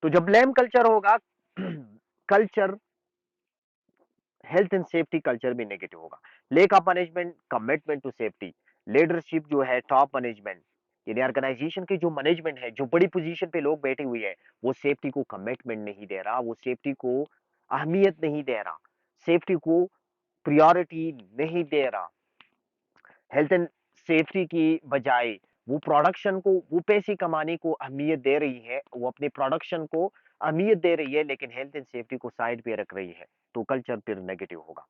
तो जब blame culture होगा, culture, health and safety culture भी नेगेटिव होगा। Lack of management commitment to safety, leadership जो है टॉप मैनेजमेंट, यानी ऑर्गेनाइजेशन की जो मैनेजमेंट है, जो बड़ी पोजीशन पे लोग बैठे हुए हैं, वो सेफ्टी को कमिटमेंट नहीं दे रहा, वो सेफ्टी को अहमियत नहीं दे रहा, सेफ्टी को प्रायोरिटी नहीं दे रहा। हेल्थ एंड सेफ्टी की बजाय वो प्रोडक्शन को, वो पैसे कमाने को अहमियत दे रही है, वो अपने प्रोडक्शन को अहमियत दे रही है, लेकिन हेल्थ एंड सेफ्टी को साइड पे रख रही है, तो कल्चर फिर नेगेटिव होगा।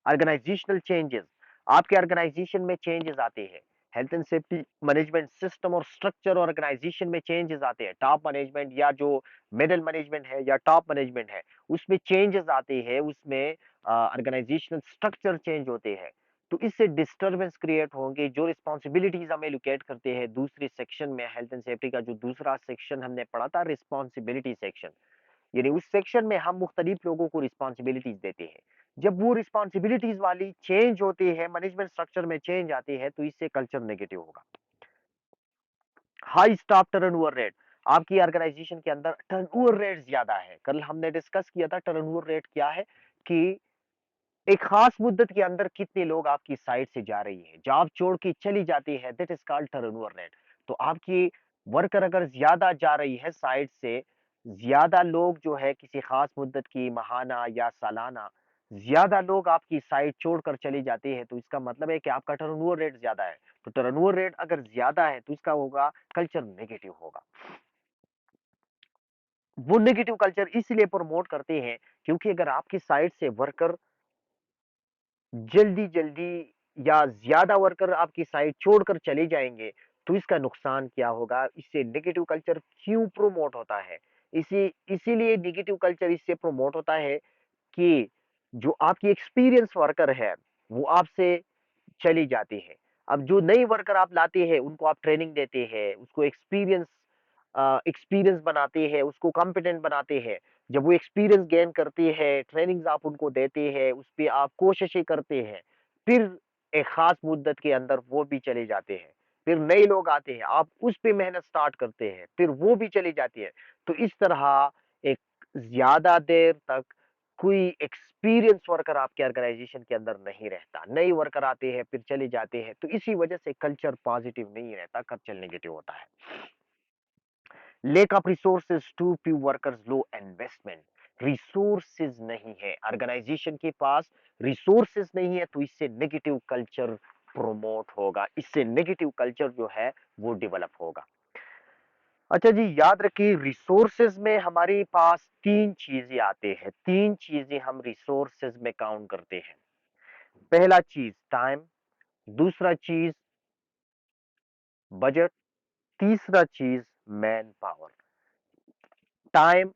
ऑर्गेनाइजेशनल चेंजेस, आपके ऑर्गेनाइजेशन में चेंजेस आते हैं, health and safety management system और स्ट्रक्चर ऑर्गेनाइजेशन में चेंजेस आते हैं, टॉप मैनेजमेंट या जो मिडिल मैनेजमेंट है या टॉप मैनेजमेंट है, उसमें चेंजेस आते हैं, उसमें ऑर्गेनाइजेशनल स्ट्रक्चर चेंज होते हैं, तो इससे डिस्टरबेंस क्रिएट होंगे। जो रिस्पॉन्सिबिलिटीज हम एलोकेट करते हैं दूसरे सेक्शन में, हेल्थ एंड सेफ्टी का जो दूसरा सेक्शन हमने पढ़ा था, रिस्पॉन्सिबिलिटी सेक्शन, यानी उस सेक्शन में हम मुख्तलिफ लोगों को रिस्पॉन्सिबिलिटीज देते हैं। जब वो रिस्पॉन्सिबिलिटीज वाली चेंज होती है, मैनेजमेंट स्ट्रक्चर में चेंज आती है, तो इससे कल्चर नेगेटिव होगा। हाई स्टाफ टर्नओवर रेट, आपकी ऑर्गेनाइजेशन के अंदर टर्नओवर रेट ज्यादा है। कल हमने डिस्कस किया था टर्नओवर रेट क्या है, कि एक खास मुद्दत के अंदर कितने लोग आपकी साइट से जा रही है, जॉब छोड़ के चली जाती है, that is called turnover rate. तो आपकी वर्कर अगर ज्यादा जा रही है साइट से, ज्यादा लोग जो है किसी खास मुद्दत की, माहाना या सालाना, ज्यादा लोग आपकी साइट छोड़कर चले जाते हैं, तो इसका मतलब है कि आपका टर्नओवर रेट ज्यादा है। तो टर्नओवर रेट अगर ज्यादा है तो इसका होगा कल्चर नेगेटिव होगा। वो नेगेटिव कल्चर इसलिए प्रमोट करते हैं क्योंकि अगर आपकी साइड से वर्कर जल्दी जल्दी या ज्यादा वर्कर आपकी साइट छोड़कर चले जाएंगे, तो इसका नुकसान क्या होगा, इससे नेगेटिव कल्चर क्यों प्रोमोट होता है। इसीलिए नेगेटिव कल्चर इससे प्रोमोट होता है कि जो आपकी एक्सपीरियंस वर्कर है वो आपसे चली जाती है। अब जो नई वर्कर आप लाते हैं उनको आप ट्रेनिंग देते हैं, उसको एक्सपीरियंस बनाते हैं, उसको कॉम्पिटेंट बनाते हैं। जब वो एक्सपीरियंस गेन करती है, ट्रेनिंग्स आप उनको देते हैं, उस पे आप कोशिशें करते हैं, फिर एक खास मुद्दत के अंदर वो भी चले जाते हैं, फिर नए लोग आते हैं, आप उस पे मेहनत स्टार्ट करते हैं, फिर वो भी चली जाती है। तो इस तरह एक ज्यादा देर तक कोई एक्सपीरियंस वर्कर आपके ऑर्गेनाइजेशन के अंदर नहीं रहता, नए वर्कर आते हैं फिर चले जाते हैं, तो इसी वजह से कल्चर पॉजिटिव नहीं रहता, कल्चर नेगेटिव होता है। Lack of resources, too few workers, low investment, resources नहीं है ऑर्गेनाइजेशन के पास, रिसोर्सेज नहीं है, तो इससे नेगेटिव कल्चर प्रोमोट होगा, इससे नेगेटिव कल्चर जो है वो डेवलप होगा। अच्छा जी, याद रखिए रिसोर्सेज में हमारे पास तीन चीजें आते हैं, तीन चीजें हम रिसोर्सेज में काउंट करते हैं। पहला चीज टाइम, दूसरा चीज बजट, तीसरा चीज man power. Time,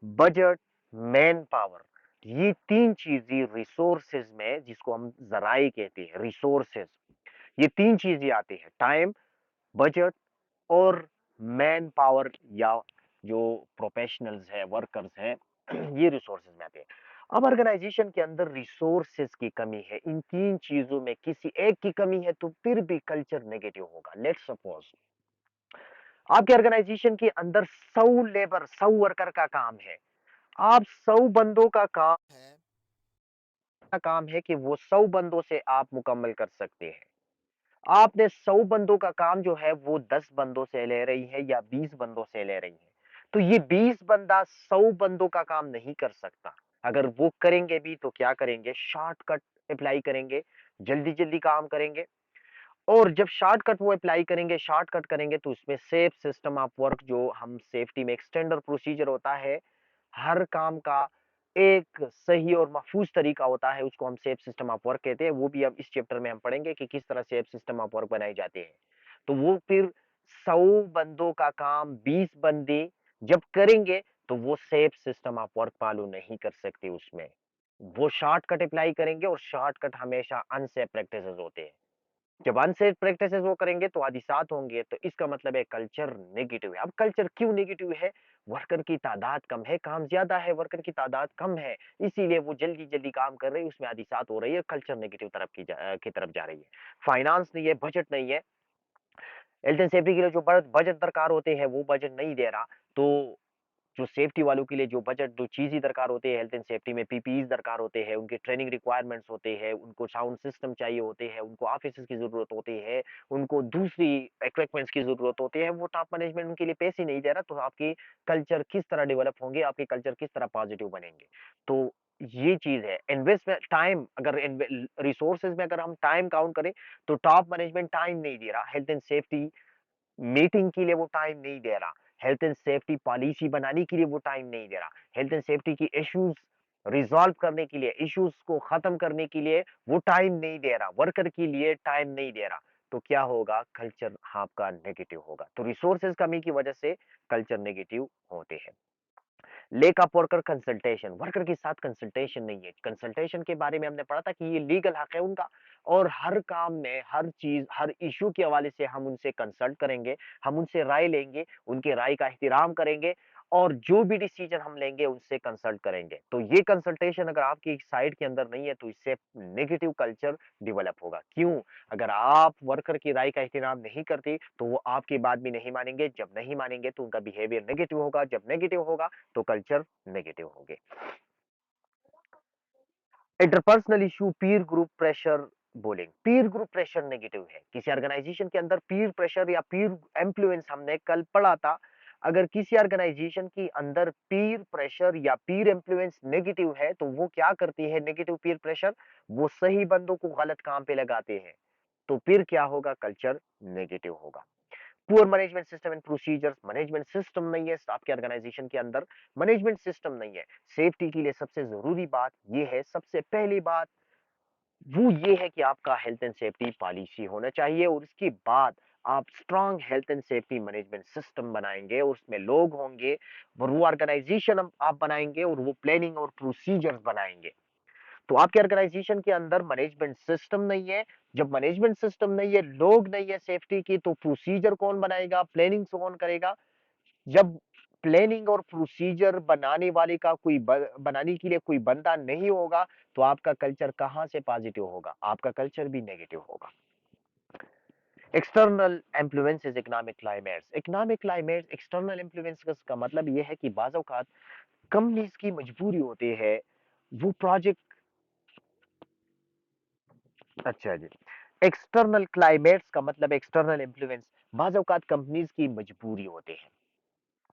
budget, man power, ये तीन चीजें रिसोर्सेज में, जिसको हम जराए कहते हैं रिसोर्सेज, ये तीन चीजें आती है, टाइम, बजट और मैन पावर, या जो प्रोफेशनल्स है, वर्कर्स हैं, ये रिसोर्सेज में आते हैं। अब ऑर्गेनाइजेशन के अंदर रिसोर्सेज की कमी है, इन तीन चीजों में किसी एक की कमी है, तो फिर भी कल्चर नेगेटिव होगा। लेट्स सपोज आपके ऑर्गेनाइजेशन के अंदर 100 लेबर, 100 वर्कर का काम है, आप 100 बंदों का काम है कि वो 100 बंदों से आप मुकम्मल कर सकते हैं। आपने 100 बंदों का काम जो है वो 10 बंदों से ले रही है या 20 बंदों से ले रही है, तो ये 20 बंदा 100 बंदों का काम नहीं कर सकता। अगर वो करेंगे भी तो क्या करेंगे, शॉर्टकट अप्लाई करेंगे, जल्दी जल्दी काम करेंगे। और जब शॉर्टकट वो अप्लाई करेंगे, शॉर्टकट करेंगे, तो उसमें सेफ सिस्टम ऑफ वर्क, जो हम सेफ्टी में एक स्टैंडर्ड प्रोसीजर होता है, हर काम का एक सही और महफूज तरीका होता है, उसको हम सेफ सिस्टम ऑफ वर्क कहते हैं। वो भी अब इस चैप्टर में हम पढ़ेंगे कि किस तरह सेफ सिस्टम ऑफ वर्क बनाए जाते हैं। तो वो फिर 100 बंदों का काम 20 बंदे जब करेंगे, तो वो safe system of work follow नहीं कर सकते, उसमें वो शॉर्टकट अप्लाई करेंगे, और शॉर्टकट हमेशा अनसेफ प्रैक्टिसेस होते हैं। जब अनसेफ प्रैक्टिसेस वो करेंगे तो हादिसात होंगे, तो इसका मतलब है कल्चर नेगेटिव है। अब कल्चर क्यों नेगेटिव है, वर्कर की तादाद कम है, काम ज्यादा है, वर्कर की तादाद कम है, इसीलिए वो जल्दी जल्दी काम कर रहे हैं, उसमें हादिसात हो रही है, कल्चर नेगेटिव की तरफ जा रही है। फाइनेंस नहीं है, बजट नहीं है, हेल्थ एंड सेफ्टी के लिए जो बजट दरकार होते हैं वो बजट नहीं दे रहा, तो जो सेफ्टी वालों के लिए जो बजट जो चीज़ ही दरकार होते हैं हेल्थ एंड सेफ्टी में, पीपीईज़ दरकार होते हैं, उनके ट्रेनिंग रिक्वायरमेंट्स होते हैं, उनको साउंड सिस्टम चाहिए होते हैं, उनको ऑफिसेज़ की ज़रूरत होती है, उनको दूसरी इक्विपमेंट्स की ज़रूरत होती है, वो टॉप मैनेजमेंट उनके लिए पैसे नहीं दे रहा, तो आपके कल्चर किस तरह डेवलप होंगे, आपके कल्चर किस तरह पॉजिटिव बनेंगे। तो ये चीज़ है, इन्वेस्टमेंट टाइम अगर रिसोर्सेज में अगर हम टाइम काउंट करें, तो टॉप मैनेजमेंट टाइम नहीं दे रहा, हेल्थ एंड सेफ्टी मीटिंग के लिए वो टाइम नहीं दे रहा, हेल्थ एंड सेफ्टी पॉलिसी बनाने के लिए वो टाइम नहीं दे रहा, हेल्थ एंड सेफ्टी की इश्यूज रिजॉल्व करने के लिए, इश्यूज को खत्म करने के लिए वो टाइम नहीं दे रहा, वर्कर के लिए टाइम नहीं दे रहा, तो क्या होगा, कल्चर आपका नेगेटिव होगा। तो रिसोर्सेज कमी की वजह से कल्चर नेगेटिव होते हैं। Lake of worker consultation, worker के साथ कंसल्टेशन नहीं है। कंसल्टेशन के बारे में हमने पढ़ा था कि ये लीगल हक है उनका, और हर काम में हर चीज हर इशू के हवाले से हम उनसे कंसल्ट करेंगे, हम उनसे राय लेंगे, उनके राय का एहतराम करेंगे, और जो भी डिसीजन हम लेंगे उनसे कंसल्ट करेंगे। तो ये कंसल्टेशन अगर आपकी साइड के अंदर नहीं है, तो इससे नेगेटिव कल्चर डेवलप होगा। क्यों? अगर आप वर्कर की राय का एहतराम नहीं करते, तो वो आपकी बात भी नहीं मानेंगे, जब नहीं मानेंगे तो उनका बिहेवियर नेगेटिव होगा, जब नेगेटिव होगा तो कल्चर नेगेटिव होंगे। इंटरपर्सनल इशू, पीर ग्रुप प्रेशर, बोलिंग, पीर ग्रुप प्रेशर नेगेटिव है। किसी ऑर्गेनाइजेशन के अंदर पीर प्रेशर या पीर इन्फ्लुएंस, हमने कल पढ़ा था, अगर किसी ऑर्गेनाइजेशन के अंदर पीर प्रेशर या पीर इन्फ्लुएंस नेगेटिव है, तो वो क्या करती है, नेगेटिव पीर प्रेशर, वो सही बंदों को गलत काम पे लगाते हैं, तो फिर क्या होगा, कल्चर नेगेटिव होगा। Poor management system and procedures, management system नहीं है आपके ऑर्गेनाइजेशन के अंदर, मैनेजमेंट सिस्टम नहीं है। सेफ्टी के लिए सबसे जरूरी बात ये है, सबसे पहली बात वो ये है कि आपका हेल्थ एंड सेफ्टी पॉलिसी होना चाहिए, और उसके बाद आप strong health and safety management system बनाएंगे, और उसमें लोग होंगे, और वो ऑर्गेनाइजेशन आप बनाएंगे, और वो प्लानिंग और प्रोसीजर्स बनाएंगे। तो आपके ऑर्गेनाइजेशन के अंदर मैनेजमेंट सिस्टम नहीं है, जब मैनेजमेंट सिस्टम नहीं है, लोग नहीं है सेफ्टी की, तो प्रोसीजर कौन बनाएगा, प्लानिंग कौन करेगा। जब प्लानिंग और प्रोसीजर बनाने वाले का बनाने के लिए कोई बंदा नहीं होगा, तो आपका कल्चर कहां से पॉजिटिव होगा, आपका कल्चर भी नेगेटिव होगा। External influences, economic climates, economic climate external influences का मतलब यह है कि बाज़ औक़ात कंपनीज की मजबूरी होती है, वो प्रोजेक्ट, अच्छा जी, एक्सटर्नल क्लाइमेट्स का मतलब एक्सटर्नल इन्फ्लुएंस, बाज़ औक़ात कंपनीज की मजबूरी होते हैं,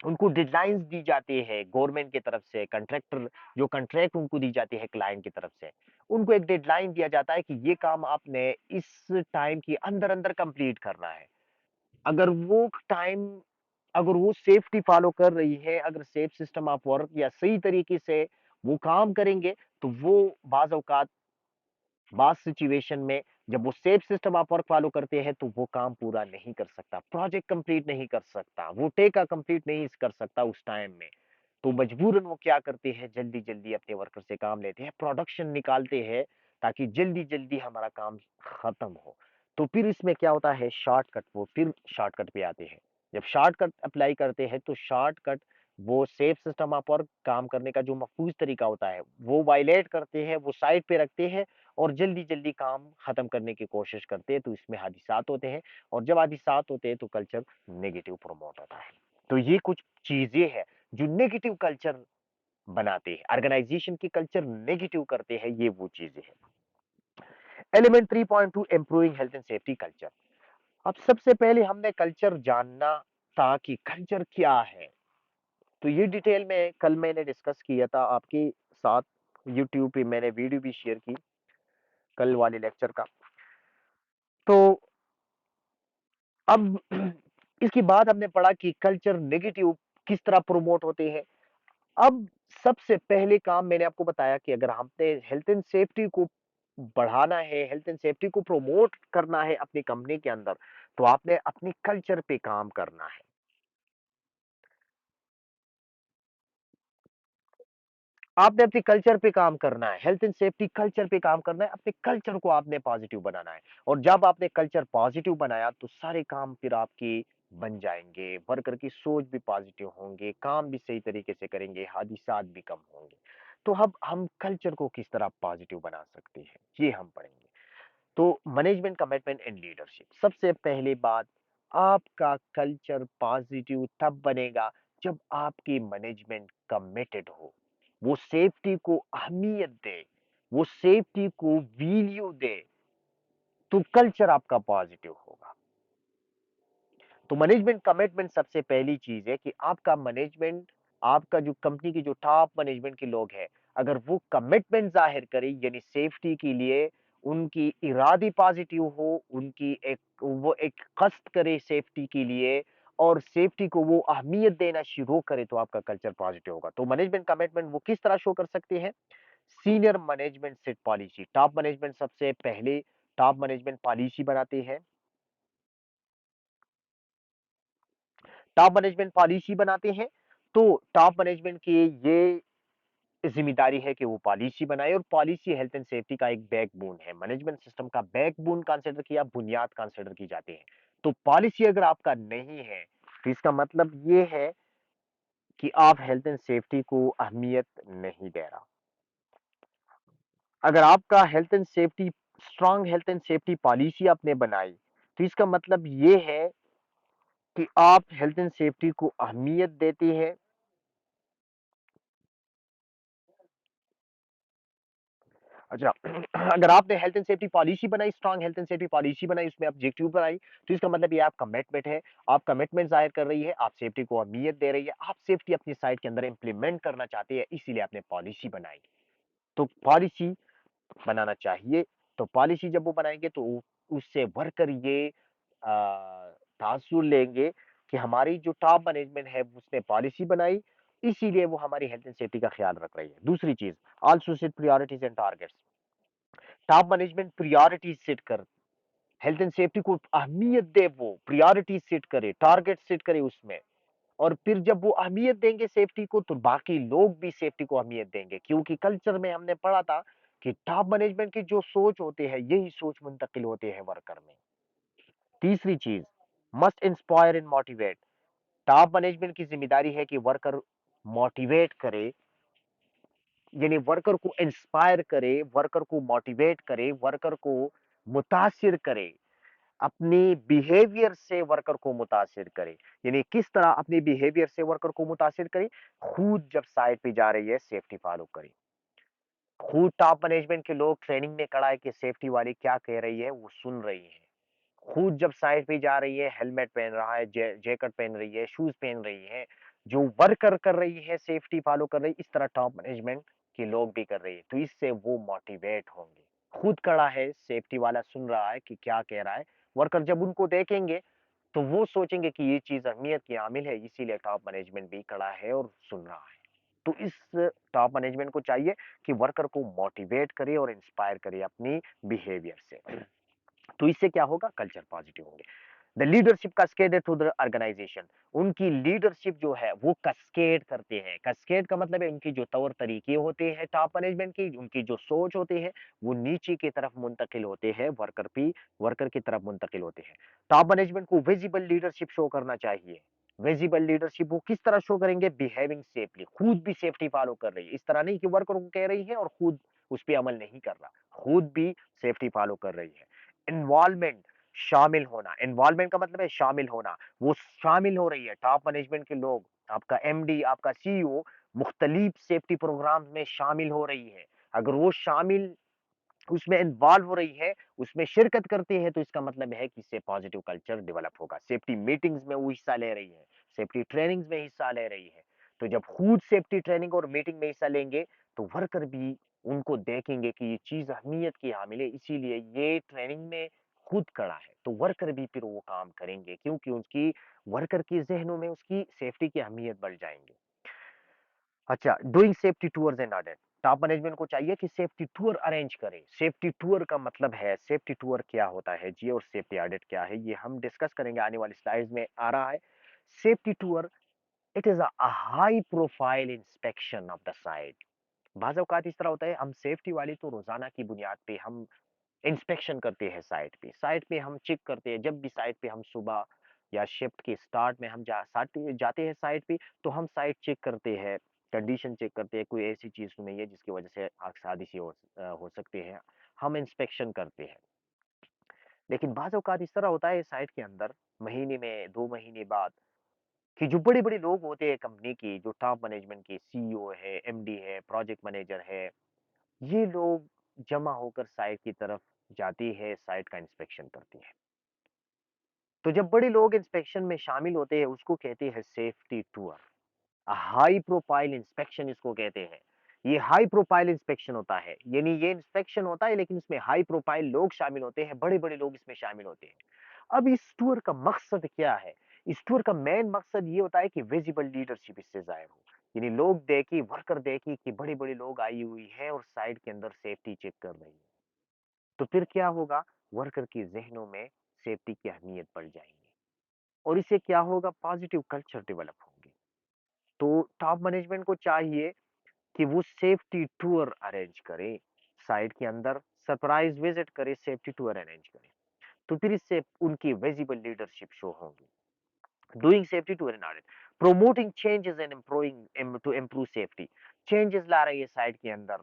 उनको डेडलाइंस दी जाती है गवर्नमेंट की तरफ से, कंट्रैक्टर जो कंट्रैक्ट उनको दी जाती है क्लाइंट की तरफ से, उनको एक डेडलाइन दिया जाता है कि ये काम आपने इस टाइम के अंदर अंदर कंप्लीट करना है। अगर वो टाइम, अगर वो सेफ्टी फॉलो कर रही है, अगर सेफ सिस्टम ऑफ वर्क या सही तरीके से वो काम करेंगे, तो वो बाज औकात बास सिचुएशन में जब वो सेफ सिस्टम आप वर्क फॉलो करते हैं, तो वो काम पूरा नहीं कर सकता, प्रोजेक्ट कंप्लीट नहीं कर सकता, वो टेका कंप्लीट नहीं कर सकता उस टाइम में। तो मजबूरन वो क्या करते हैं, जल्दी जल्दी अपने वर्कर से काम लेते हैं, प्रोडक्शन निकालते हैं, ताकि जल्दी जल्दी हमारा काम खत्म हो। तो फिर इसमें क्या होता है, शॉर्टकट, वो फिर शॉर्टकट पे आते हैं। जब शॉर्टकट अप्लाई करते हैं, तो शॉर्टकट वो सेफ सिस्टम आप और काम करने का जो महफूज तरीका होता है, वो वायलेट करते हैं, वो साइड पे रखते हैं, और जल्दी जल्दी काम खत्म करने की कोशिश करते हैं, तो इसमें हादिसात होते हैं, और जब हादिसात होते हैं तो कल्चर नेगेटिव प्रमोट होता है। तो ये कुछ चीजें हैं जो नेगेटिव कल्चर बनाते हैं, ऑर्गेनाइजेशन की कल्चर नेगेटिव करते हैं, ये वो चीजें हैं। Element 3.2, improving health and safety culture. अब सबसे पहले हमने कल्चर जानना था कि कल्चर क्या है, तो ये डिटेल में कल मैंने डिस्कस किया था आपके साथ, यूट्यूब पे मैंने वीडियो भी शेयर की कल वाले लेक्चर का। तो अब इसके बाद हमने पढ़ा कि कल्चर नेगेटिव किस तरह प्रमोट होते हैं। अब सबसे पहले काम मैंने आपको बताया कि अगर हमने हेल्थ एंड सेफ्टी को बढ़ाना है, हेल्थ एंड सेफ्टी को प्रमोट करना है अपनी कंपनी के अंदर, तो आपने अपनी कल्चर पे काम करना है। आपने अपने कल्चर पे काम करना है, हेल्थ एंड सेफ्टी कल्चर पे काम करना है, अपने कल्चर को आपने पॉजिटिव बनाना है, और जब आपने कल्चर पॉजिटिव बनाया, तो सारे काम फिर आपके बन जाएंगे, वर्कर की सोच भी पॉजिटिव होंगे, काम भी सही तरीके से करेंगे, हादिसात भी कम होंगे। तो अब हम कल्चर को किस तरह पॉजिटिव बना सकते हैं, ये हम पढ़ेंगे। तो मैनेजमेंट कमिटमेंट एंड लीडरशिप, सबसे पहली बात, आपका कल्चर पॉजिटिव तब बनेगा जब आपकी मैनेजमेंट कमिटेड हो, वो सेफ्टी को अहमियत दे, वो सेफ्टी को वैल्यू दे, तो कल्चर आपका पॉजिटिव होगा। तो मैनेजमेंट कमिटमेंट सबसे पहली चीज है कि आपका मैनेजमेंट, आपका जो कंपनी की जो टॉप मैनेजमेंट के लोग हैं, अगर वो कमिटमेंट जाहिर करें यानी सेफ्टी के लिए, उनकी इरादी पॉजिटिव हो, उनकी एक वो एक कष्ट करे सेफ्टी के लिए, और सेफ्टी को वो अहमियत देना शुरू करे, तो आपका कल्चर पॉजिटिव होगा। तो मैनेजमेंट कमिटमेंट वो किस तरह शो कर सकते हैं? Senior management set policy, top management सबसे पहले टॉप मैनेजमेंट पॉलिसी बनाते हैं। टॉप मैनेजमेंट पॉलिसी बनाते हैं, तो टॉप मैनेजमेंट की ये जिम्मेदारी है कि वो पॉलिसी बनाए, और पॉलिसी हेल्थ एंड सेफ्टी का एक बैकबोन है, मैनेजमेंट सिस्टम का बैकबोन कंसिडर किया, बुनियाद कंसिडर की जाती है। तो पॉलिसी अगर आपका नहीं है, तो इसका मतलब ये है कि आप हेल्थ एंड सेफ्टी को अहमियत नहीं दे रहा। अगर आपका health and safety, strong health and safety policy आपने बनाई, तो इसका मतलब ये है कि आप हेल्थ एंड सेफ्टी को अहमियत देते हैं। अच्छा, अगर आपने हेल्थ एंड सेफ्टी पॉलिसी बनाई, strong health and safety policy बनाई, उसमें ऑब्जेक्टिव बनाई, तो इसका मतलब ये आप कमिटमेंट है, आप कमिटमेंट जाहिर कर रही है, आप सेफ्टी को अहमियत दे रही है, आप सेफ्टी अपनी साइट के अंदर इंप्लीमेंट करना चाहती है, इसीलिए आपने पॉलिसी बनाई। तो पॉलिसी बनाना चाहिए। तो पॉलिसी जब वो बनाएंगे, तो उससे वर्कर ये तासुर लेंगे कि हमारी जो टॉप मैनेजमेंट है उसने पॉलिसी बनाई, इसीलिए वो हमारी हेल्थ एंड सेफ्टी का ख्याल रख रही है। दूसरी चीज, also set priorities and targets. Top management priorities set कर, हेल्थ एंड सेफ्टी को अहमियत दे, वो प्रायोरिटीज सेट करे, टारगेट सेट करे उसमें। और फिर जब वो अहमियत देंगे सेफ्टी को, तो बाकी लोग भी सेफ्टी को अहमियत देंगे, क्योंकि कल्चर में हमने पढ़ा था कि टॉप मैनेजमेंट की जो सोच होते हैं, यही सोच मुंतकिल होते हैं वर्कर में। तीसरी चीज, must inspire and motivate. Top management की जिम्मेदारी है कि वर्कर मोटिवेट करे, यानी वर्कर को इंस्पायर करे, वर्कर को मोटिवेट करे, वर्कर को मुतासिर करे, अपनी बिहेवियर से वर्कर को मुतासिर करे। यानी किस तरह अपनी बिहेवियर से वर्कर को मुतासिर करे? खुद जब साइट पे जा रही है, सेफ्टी फॉलो करे। खुद टॉप मैनेजमेंट के लोग ट्रेनिंग में खड़ा है कि सेफ्टी वाली क्या कह रही है, वो सुन रही है। खुद जब साइट पे जा रही है, हेलमेट पहन रहा है, जैकेट पहन रही है, शूज पहन रही है, जो वर्कर कर रही है, सेफ्टी फॉलो कर रही है, इस तरह टॉप मैनेजमेंट के लोग भी कर रही है, तो इससे वो मोटिवेट होंगे। खुद खड़ा है, सेफ्टी वाला सुन रहा है कि क्या कह रहा है, वर्कर जब उनको देखेंगे, तो वो सोचेंगे कि ये चीज अहमियत की हामिल है, इसीलिए टॉप मैनेजमेंट भी खड़ा है और सुन रहा है। तो इस टॉप मैनेजमेंट को चाहिए कि वर्कर को मोटिवेट करे और इंस्पायर करे अपनी बिहेवियर से। तो इससे क्या होगा? कल्चर पॉजिटिव होंगे। The leadership cascaded through the organisation. उनकी लीडरशिप जो है वो कैस्केड करते हैं। कैस्केड का मतलब है उनकी जो तौर तरीके होते हैं टॉप मैनेजमेंट की, उनकी जो सोच होते हैं, वो नीचे की तरफ मुंतकिल होते हैं, वर्कर की तरफ मुंतकिल होते हैं। टॉप मैनेजमेंट को विजिबल लीडरशिप शो करना चाहिए। विजिबल लीडरशिप वो किस तरह शो करेंगे? बिहेविंग सेफली, खुद भी सेफ्टी फॉलो कर रही है, इस तरह नहीं कि वर्कर को कह रही है और खुद उस पर अमल नहीं कर रहा, खुद भी सेफ्टी फॉलो कर रही है। इन्वॉल्वमेंट, शामिल होना, इन्वॉल्वमेंट का मतलब है शामिल होना, वो शामिल हो रही है, टॉप मैनेजमेंट के लोग, आपका एमडी, आपका सीईओ मुख्तलिफ सेफ्टी प्रोग्राम में शामिल हो रही है। अगर वो शामिल, उसमें इन्वॉल्व हो रही है, उसमें शिरकत करती है, तो इसका मतलब है कि इससे पॉजिटिव कल्चर डेवलप होगा। सेफ्टी मीटिंग्स में वो हिस्सा ले रही है, सेफ्टी ट्रेनिंग्स में हिस्सा ले रही है। तो जब खुद सेफ्टी ट्रेनिंग और मीटिंग में हिस्सा लेंगे, तो वर्कर भी उनको देखेंगे कि ये चीज अहमियत की हामिल है, इसीलिए ये ट्रेनिंग में खुद खड़ा है, तो वर्कर भी फिर वो काम करेंगे, क्योंकि उसकी वर्कर के जहनों में उसकी सेफ्टी की अहमियत बढ़ जाएंगी। अच्छा, doing safety tours and audit. Top management को चाहिए कि सेफ्टी टूर अरेंज करे। सेफ्टी टूर का मतलब है, सेफ्टी टूर क्या होता है जी, और सेफ्टी ऑडिट क्या है, ये हम डिस्कस करेंगे आने वाली स्लाइड्स में आ रहा है। Safety tour, it is a high profile inspection of the site. बाज़ औक़ात इस तरह होता है, हम सेफ्टी वाली तो रोजाना की बुनियाद पे हम इंस्पेक्शन करते हैं साइट पे, साइट पे हम चेक करते हैं, जब भी साइट पे हम सुबह या शिफ्ट के स्टार्ट में हम जाते हैं साइट पे, तो हम साइट चेक करते हैं, कंडीशन चेक करते हैं, कोई ऐसी चीज तो नहीं है जिसकी वजह से हादसे हो सकते हैं, हम इंस्पेक्शन करते हैं। लेकिन बाज़ औक़ात इस तरह होता है साइट के अंदर, महीने में 2 महीने बाद कि जो बड़े-बड़े लोग होते हैं कंपनी की, जो टॉप मैनेजमेंट के सीईओ है, एमडी है, प्रोजेक्ट मैनेजर है, ये लोग जमा होकर साइट की तरफ जाती है, साइट का इंस्पेक्शन करती है। तो जब बड़े लोग इंस्पेक्शन में शामिल होते हैं, उसको कहते हैं safety tour. High profile inspection इसको कहते हैं। ये हाई प्रोफाइल इंस्पेक्शन होता है, यानी ये इंस्पेक्शन होता है लेकिन इसमें हाई प्रोफाइल लोग शामिल होते हैं, बड़े-बड़े लोग इसमें शामिल होते हैं। अब इस टूर का मकसद क्या है? इस टूर का मेन मकसद ये होता है कि विजिबल लीडरशिप इससे ज़ाहिर हो। यानी लोग देखें, वर्कर देखें कि बड़े-बड़े लोग आई हुई है और साइट के अंदर सेफ्टी चेक कर रही है। तो फिर क्या होगा? वर्कर के ज़हनों में सेफ्टी की अहमियत बढ़ जाएगी और इससे क्या होगा? पॉजिटिव कल्चर डेवलप होंगे। तो टॉप मैनेजमेंट को चाहिए कि वो सेफ्टी टूर अरेंज करे, साइट के अंदर सरप्राइज़ विज़िट करे, सेफ्टी टूर अरेंज करे। तो फिर इससे उनकी विजिबल लीडरशिप शो होगी। Doing safety tour and audit, promoting changes and improving to improve safety. Changes ला रही है साइट के अंदर,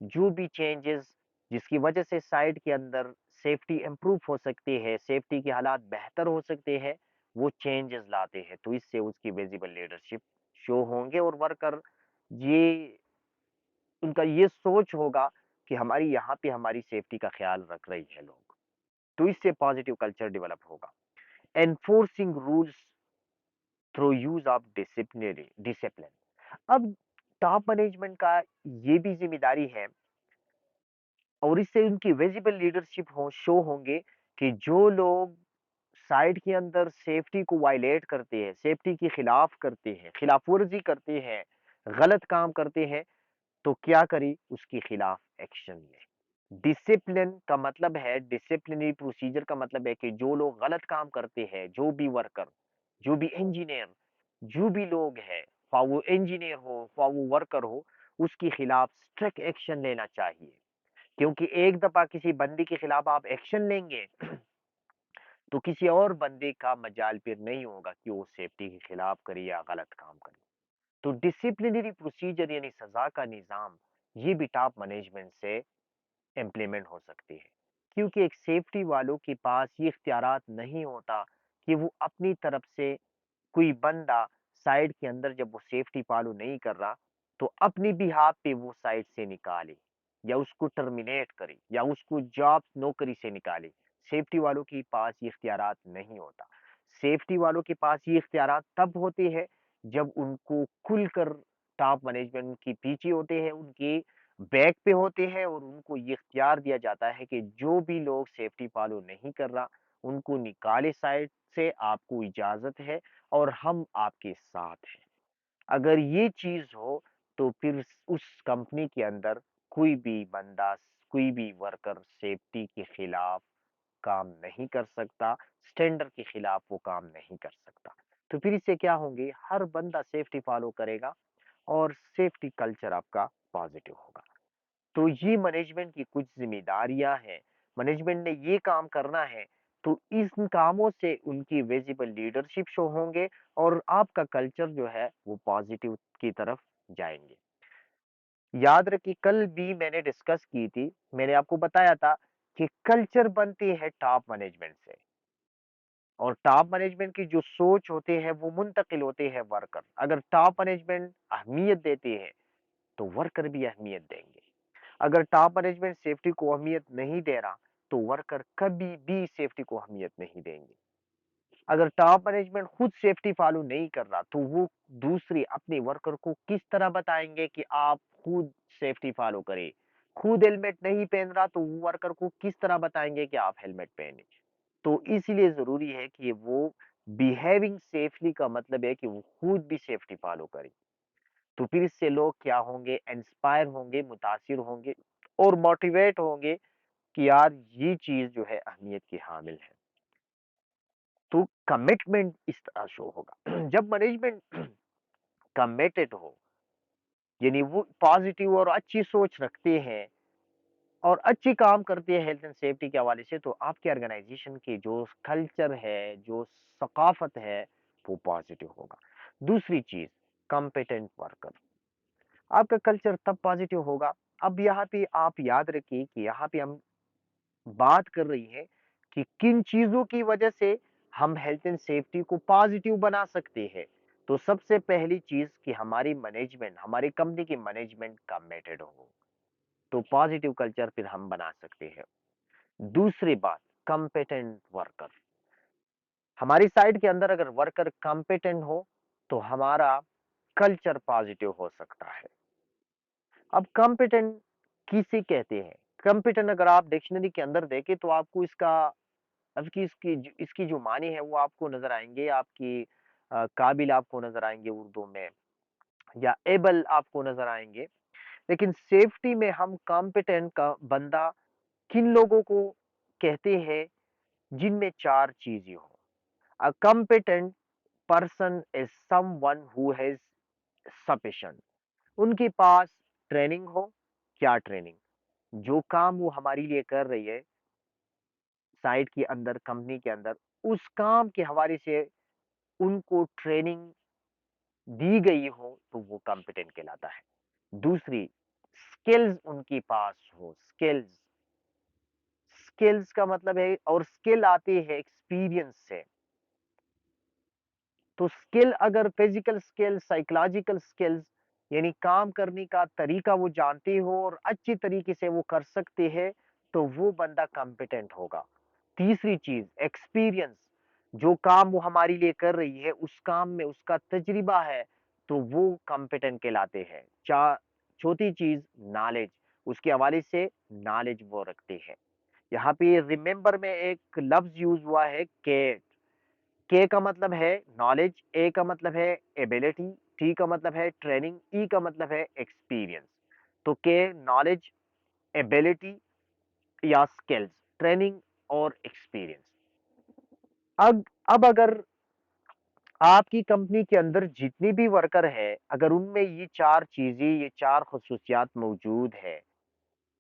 जो भी चेंजेस जिसकी वजह से साइट के अंदर सेफ्टी इम्प्रूव हो सकती है, सेफ्टी के हालात बेहतर हो सकते हैं, वो चेंजेस लाते हैं। तो इससे उसकी विजिबल लीडरशिप शो होंगे और वर्कर ये उनका ये सोच होगा कि हमारी यहाँ पे हमारी सेफ्टी का ख्याल रख रही है लोग। तो इससे पॉजिटिव कल्चर डेवलप होगा। Enforcing rules through use of disciplinary discipline. अब टॉप मैनेजमेंट का ये भी जिम्मेदारी है और इससे उनकी विजिबल लीडरशिप हो शो होंगे कि जो लोग साइट के अंदर सेफ्टी को वायलेट करते हैं, सेफ्टी के खिलाफ करते हैं, खिलाफ वर्जी करते हैं, गलत काम करते हैं, तो क्या करी? उसके खिलाफ एक्शन ले। डिसिप्लिन का मतलब है, डिसिप्लिनरी प्रोसीजर का मतलब है कि जो लोग गलत काम करते हैं, जो भी वर्कर, जो भी इंजीनियर, जो भी लोग हैं, ख्वाह वो इंजीनियर हो, ख्वाह वो वर्कर हो, उसके खिलाफ स्ट्रिक्ट एक्शन लेना चाहिए। क्योंकि एक दफा किसी बंदी के खिलाफ आप एक्शन लेंगे तो किसी और बंदे का मजाल फिर नहीं होगा कि वो सेफ्टी के खिलाफ करे या गलत काम करे। तो डिसिप्लिनरी प्रोसीजर यानी सजा का निजाम, ये भी टॉप मैनेजमेंट से इम्प्लीमेंट हो सकती है, क्योंकि एक सेफ्टी वालों के पास ये इख्तियारात नहीं होता कि वो अपनी तरफ से कोई बंदा साइड के अंदर जब वो सेफ्टी फॉलो नहीं कर रहा तो अपनी बिहाफ पे वो साइड से निकाले या उसको टर्मिनेट करे या उसको जॉब नौकरी से निकाले। सेफ्टी वालों के पास ये इख्तियारात नहीं होता। सेफ्टी वालों के पास ये इख्तियारात तब होते हैं जब उनको खुलकर टॉप मैनेजमेंट के पीछे होते हैं, उनके बैक पे होते हैं और उनको ये इख्तियार दिया जाता है कि जो भी लोग सेफ्टी फॉलो नहीं कर रहा उनको निकाले साइड से, आपको इजाजत है और हम आपके साथ हैं। अगर ये चीज हो तो फिर उस कंपनी के अंदर कोई भी बंदा, कोई भी वर्कर सेफ्टी के खिलाफ काम नहीं कर सकता, स्टैंडर्ड के खिलाफ वो काम नहीं कर सकता। तो फिर इससे क्या होंगे? हर बंदा सेफ्टी फॉलो करेगा और सेफ्टी कल्चर आपका पॉजिटिव होगा। तो ये मैनेजमेंट की कुछ जिम्मेदारियां हैं। मैनेजमेंट ने ये काम करना है, तो इन कामों से उनकी विजिबल लीडरशिप शो होंगे और आपका कल्चर जो है वो पॉजिटिव की तरफ जाएंगे। याद रखिए, कल भी मैंने डिस्कस की थी, मैंने आपको बताया था कि कल्चर बनती है टॉप मैनेजमेंट से और टॉप मैनेजमेंट की जो सोच होते हैं वो मुंतकिल होते हैं वर्कर। अगर टॉप मैनेजमेंट अहमियत देती है तो वर्कर भी अहमियत देंगे। अगर टॉप मैनेजमेंट सेफ्टी को अहमियत नहीं दे रहा तो वर्कर कभी भी सेफ्टी को अहमियत नहीं देंगे। अगर टॉप मैनेजमेंट खुद सेफ्टी फॉलो नहीं कर रहा तो वो दूसरे अपने वर्कर को किस तरह बताएंगे कि आप खुद सेफ्टी फॉलो करें। खुद हेलमेट नहीं पहन रहा तो वो वर्कर को किस तरह बताएंगे कि आप हेलमेट पहने। तो इसलिए जरूरी है कि वो बिहेविंग सेफली का मतलब है कि वो खुद भी सेफ्टी फॉलो करे। तो फिर इससे लोग क्या होंगे? इंस्पायर होंगे, मुतासिर होंगे और मोटिवेट होंगे कि यार ये चीज जो है अहमियत की हामिल है। तो कमिटमेंट इस तरह शो होगा जब मैनेजमेंट कमिटेड हो, यानी वो पॉजिटिव और अच्छी सोच रखते हैं और अच्छी काम करते हैं हेल्थ एंड सेफ्टी के हवाले से, तो आपके ऑर्गेनाइजेशन की जो कल्चर है, जो सकाफत है, वो पॉजिटिव होगा। दूसरी चीज, कॉम्पिटेंट वर्कर। आपका कल्चर तब पॉजिटिव होगा। अब यहाँ पे आप याद रखिए कि यहाँ पे हम बात कर रही है कि किन चीजों की वजह से हम हेल्थ एंड सेफ्टी को पॉजिटिव बना सकते हैं। तो सबसे पहली चीज कि हमारी मैनेजमेंट, हमारी कंपनी की मैनेजमेंट कमिटेड हो, तो पॉजिटिव कल्चर फिर हम बना सकते हैं। दूसरी बात, कॉम्पिटेंट वर्कर। हमारी साइड के अंदर अगर वर्कर कॉम्पिटेंट हो तो हमारा कल्चर पॉजिटिव हो सकता है। अब कॉम्पिटेंट किसे कहते हैं? कॉम्पिटेंट अगर आप डिक्शनरी के अंदर देखें तो आपको इसका, अब की इसकी जो मानी है वो आपको नजर आएंगे, आपकी काबिल आपको नजर आएंगे उर्दू में, या एबल आपको नजर आएंगे। लेकिन सेफ्टी में हम कॉम्पिटेंट का बंदा किन लोगों को कहते हैं? जिनमें चार चीजें हो। A competent person is someone who has sufficient, उनके पास ट्रेनिंग हो। क्या ट्रेनिंग? जो काम वो हमारे लिए कर रही है साइट के अंदर, कंपनी के अंदर, उस काम के हवाले से उनको ट्रेनिंग दी गई हो तो वो कॉम्पिटेंट कहलाता है। दूसरी, स्किल्स उनके पास हो। स्किल्स, स्किल्स का मतलब है, और स्किल आती है एक्सपीरियंस से। तो स्किल अगर फिजिकल स्किल, साइकोलॉजिकल स्किल्स, यानी काम करने का तरीका वो जानते हो और अच्छी तरीके से वो कर सकते हैं, तो वो बंदा कॉम्पिटेंट होगा। तीसरी चीज, एक्सपीरियंस, जो काम वो हमारे लिए कर रही है उस काम में उसका तजुर्बा है, तो वो कॉम्पिटेंट कहलाते हैं। चार, चौथी चीज, नॉलेज, उसके हवाले से नॉलेज वो रखते हैं। यहाँ पे रिमेंबर में एक लफ्ज यूज हुआ है, के का मतलब है नॉलेज, ए का मतलब है एबिलिटी, टी का मतलब है ट्रेनिंग, ई का मतलब है एक्सपीरियंस। तो के नॉलेज, एबिलिटी या स्किल्स, ट्रेनिंग और एक्सपीरियंस। अब अगर आपकी कंपनी के अंदर जितनी भी वर्कर है, अगर उनमें ये चार चीजें, ये चार खसूसियात मौजूद है,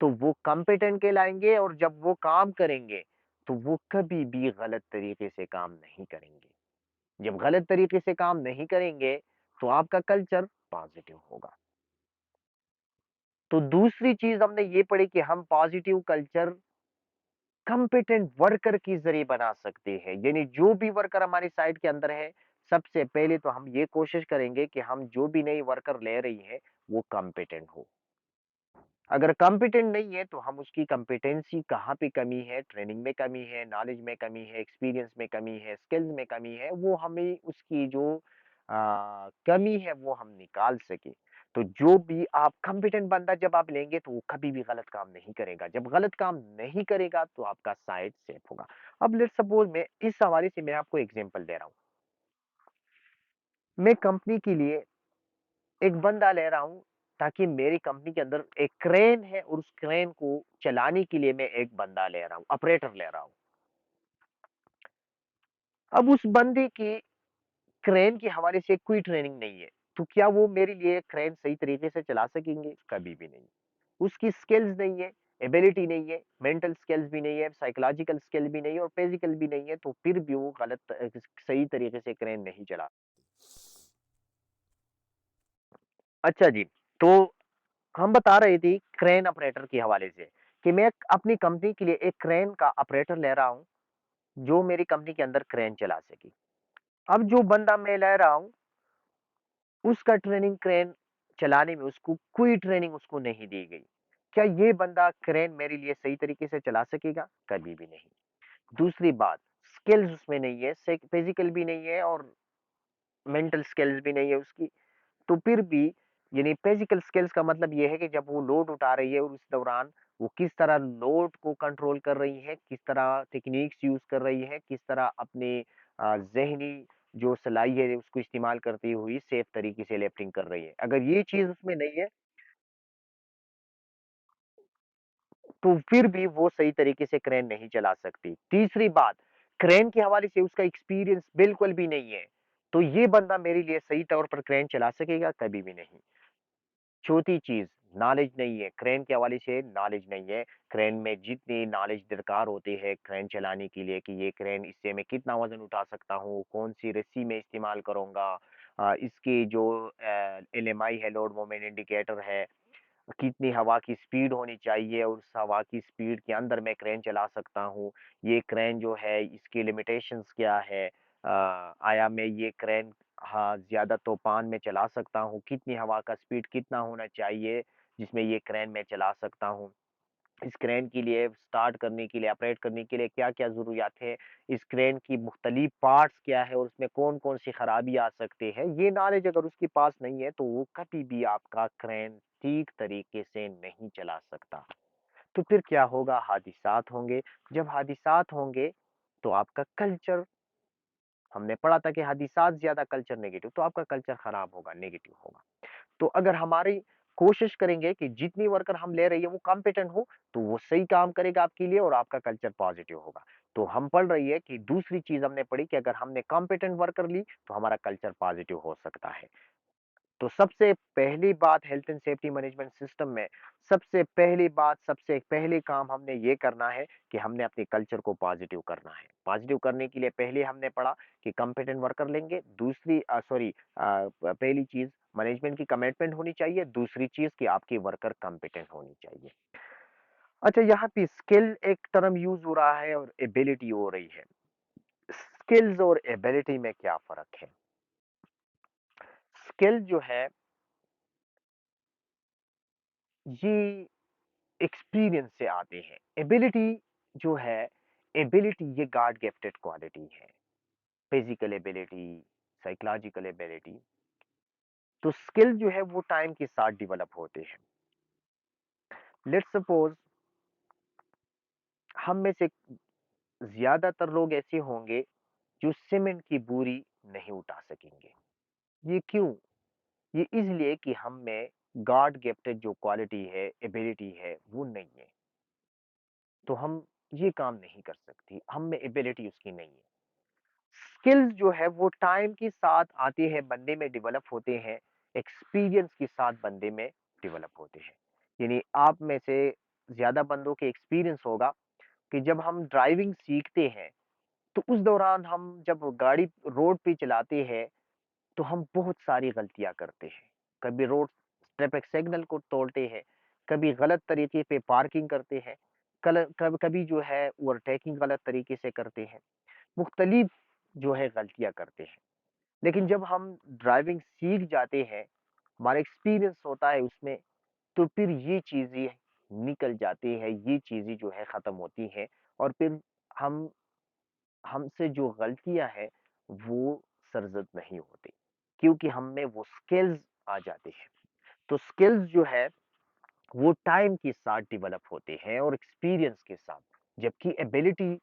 तो वो कॉम्पिटेंट कहलाएंगे, और जब वो काम करेंगे तो वो कभी भी गलत तरीके से काम नहीं करेंगे। जब गलत तरीके से काम नहीं करेंगे तो आपका कल्चर पॉजिटिव होगा। तो दूसरी चीज हमने ये पढ़ी कि हम पॉजिटिव कल्चर कंपिटेंट वर्कर के जरिए बना सकते हैं। यानी जो भी वर्कर हमारी साइट के अंदर है, सबसे पहले तो हम ये कोशिश करेंगे कि हम जो भी नई वर्कर ले रही है वो कंपिटेंट हो। अगर कॉम्पिटेंट नहीं है तो हम उसकी कॉम्पिटेंसी कहाँ पे कमी है, ट्रेनिंग में कमी है, नॉलेज में कमी है, एक्सपीरियंस में कमी है, स्किल्स में कमी है, वो हमें उसकी जो कमी है वो हम निकाल सके। तो जो भी आप कॉम्पिटेंट बंदा जब आप लेंगे तो वो कभी भी गलत काम नहीं करेगा। जब गलत काम नहीं करेगा तो आपका साइट सेफ होगा। अब लेट्स सपोज, मैं इस हवाले से मैं आपको एग्जांपल दे रहा हूँ। मैं कंपनी के लिए एक बंदा ले रहा हूँ, ताकि मेरी कंपनी के अंदर एक क्रेन है और उस क्रेन को चलाने के लिए मैं एक बंदा ले रहा हूँ, ऑपरेटर ले रहा हूँ। अब उस बंदे की क्रेन के हवाले से कोई ट्रेनिंग नहीं है, तो क्या वो मेरे लिए क्रेन सही तरीके से चला सकेंगे? कभी भी नहीं। उसकी स्किल्स नहीं है, एबिलिटी नहीं है, मेंटल स्किल्स भी नहीं है, साइकोलॉजिकल स्किल भी नहीं है और फिजिकल भी नहीं है, तो फिर भी वो गलत सही तरीके से क्रेन नहीं चला। अच्छा जी, तो हम बता रहे थे क्रेन ऑपरेटर के हवाले से कि मैं अपनी कंपनी के लिए एक क्रेन का ऑपरेटर ले रहा हूं, जो मेरी कंपनी के अंदर क्रेन चला सके। अब जो बंदा मैं ले रहा हूं, उसका ट्रेनिंग क्रेन चलाने में, उसको कोई ट्रेनिंग उसको नहीं दी गई। क्या ये बंदा क्रेन मेरे लिए सही तरीके से चला सकेगा? कभी भी नहीं। दूसरी बात, स्किल्स उसमें नहीं है, फिजिकल भी नहीं है और मेंटल स्किल्स भी नहीं है उसकी। तो फिर भी, यानी फिजिकल स्किल्स का मतलब ये है कि जब वो लोड उठा रही है और उस दौरान वो किस तरह लोड को कंट्रोल कर रही है, किस तरह टेक्निक्स यूज कर रही है, किस तरह अपने जहनी जो सलाई है उसको इस्तेमाल करती हुई सेफ तरीके से लिफ्टिंग कर रही है। अगर ये चीज उसमें नहीं है तो फिर भी वो सही तरीके से क्रेन नहीं चला सकती। तीसरी बात, क्रेन के हवाले से उसका एक्सपीरियंस बिल्कुल भी नहीं है, तो ये बंदा मेरे लिए सही तौर पर क्रेन चला सकेगा? कभी भी नहीं। चौथी चीज, नॉलेज नहीं है, क्रेन के हवाले से नॉलेज नहीं है। क्रेन में जितनी नॉलेज दरकार होती है क्रेन चलाने के लिए, कि ये क्रेन, इससे मैं कितना वजन उठा सकता हूँ, कौन सी रस्सी में इस्तेमाल करूंगा, इसकी जो एलएमआई है, लोड मोमेंट इंडिकेटर है, कितनी हवा की स्पीड होनी चाहिए और उस हवा की स्पीड के अंदर मैं क्रेन चला सकता हूँ, ये क्रेन जो है इसकी लिमिटेशंस क्या है, आया मैं ये क्रेन हाँ ज्यादा तूफान में चला सकता हूँ, कितनी हवा का स्पीड कितना होना चाहिए जिसमें ये क्रेन मैं चला सकता हूँ, इस क्रेन के लिए स्टार्ट करने के लिए ऑपरेट करने के लिए क्या क्या जरूरियात है, इस क्रेन की मुख्तलिफ पार्ट्स क्या है और उसमें कौन कौन सी खराबी आ सकते हैं, ये नॉलेज अगर उसके पास नहीं है तो वो कभी भी आपका क्रेन ठीक तरीके से नहीं चला सकता। तो फिर क्या होगा, हादिसात होंगे। जब हादिसात होंगे तो आपका कल्चर, हमने पढ़ा था कि हादिसात ज्यादा कल्चर नेगेटिव, तो आपका कल्चर खराब होगा, नेगेटिव होगा। तो अगर हमारी कोशिश करेंगे कि जितनी वर्कर हम ले रही है वो कॉम्पिटेंट हो, तो वो सही काम करेगा आपके लिए और आपका कल्चर पॉजिटिव होगा। तो हम पढ़ रही है कि दूसरी चीज हमने पढ़ी कि अगर हमने कॉम्पिटेंट वर्कर ली तो हमारा कल्चर पॉजिटिव हो सकता है। तो सबसे पहली बात health and safety management system में, सबसे पहली बात, सबसे पहले काम हमने ये करना है कि हमने अपने कल्चर को पॉजिटिव करना है। पॉजिटिव करने के लिए पहले हमने पढ़ा कि कंपिटेंट वर्कर लेंगे, दूसरी सॉरी पहली चीज मैनेजमेंट की कमिटमेंट होनी चाहिए, दूसरी चीज कि आपकी वर्कर कंपिटेंट होनी चाहिए। अच्छा, यहाँ पे स्किल एक टर्म यूज हो रहा है और एबिलिटी हो रही है। स्किल्स और एबिलिटी में क्या फर्क है? स्किल जो है ये एक्सपीरियंस से आते हैं। एबिलिटी जो है, एबिलिटी ये गॉड गिफ्टेड क्वालिटी है। Physical ability, psychological ability. तो स्किल जो है वो टाइम के साथ डेवलप होते हैं। लेट्स सपोज हम में से ज्यादातर लोग ऐसे होंगे जो सीमेंट की बोरी नहीं उठा सकेंगे। ये क्यों? ये इसलिए कि हम में गॉड गिफ्टेड जो क्वालिटी है, एबिलिटी है, वो नहीं है। तो हम ये काम नहीं कर सकती, हम में एबिलिटी उसकी नहीं है। स्किल्स जो है वो टाइम के साथ आते हैं, बंदे में डेवलप होते हैं, एक्सपीरियंस के साथ बंदे में डेवलप होते हैं। यानी आप में से ज्यादा बंदों के एक्सपीरियंस होगा कि जब हम ड्राइविंग सीखते हैं तो उस दौरान हम जब गाड़ी रोड पे चलाते हैं तो हम बहुत सारी गलतियां करते हैं। कभी रोड ट्रैफिक सिग्नल को तोड़ते हैं, कभी गलत तरीके पे पार्किंग करते हैं, कभी जो है ओवरटेकिंग गलत तरीके से करते हैं, मुख्तलिफ जो है गलतियां करते हैं। लेकिन जब हम ड्राइविंग सीख जाते हैं, हमारा एक्सपीरियंस होता है उसमें, तो फिर ये चीजें निकल जाती है, ये चीजें जो है खत्म होती हैं और फिर हम हमसे जो गलतियां हैं वो सरजद नहीं होती, क्योंकि हम में वो स्किल्स आ जाते हैं। तो स्किल्स जो है वो टाइम के साथ डेवलप होते हैं और एक्सपीरियंस के साथ, जबकि एबिलिटी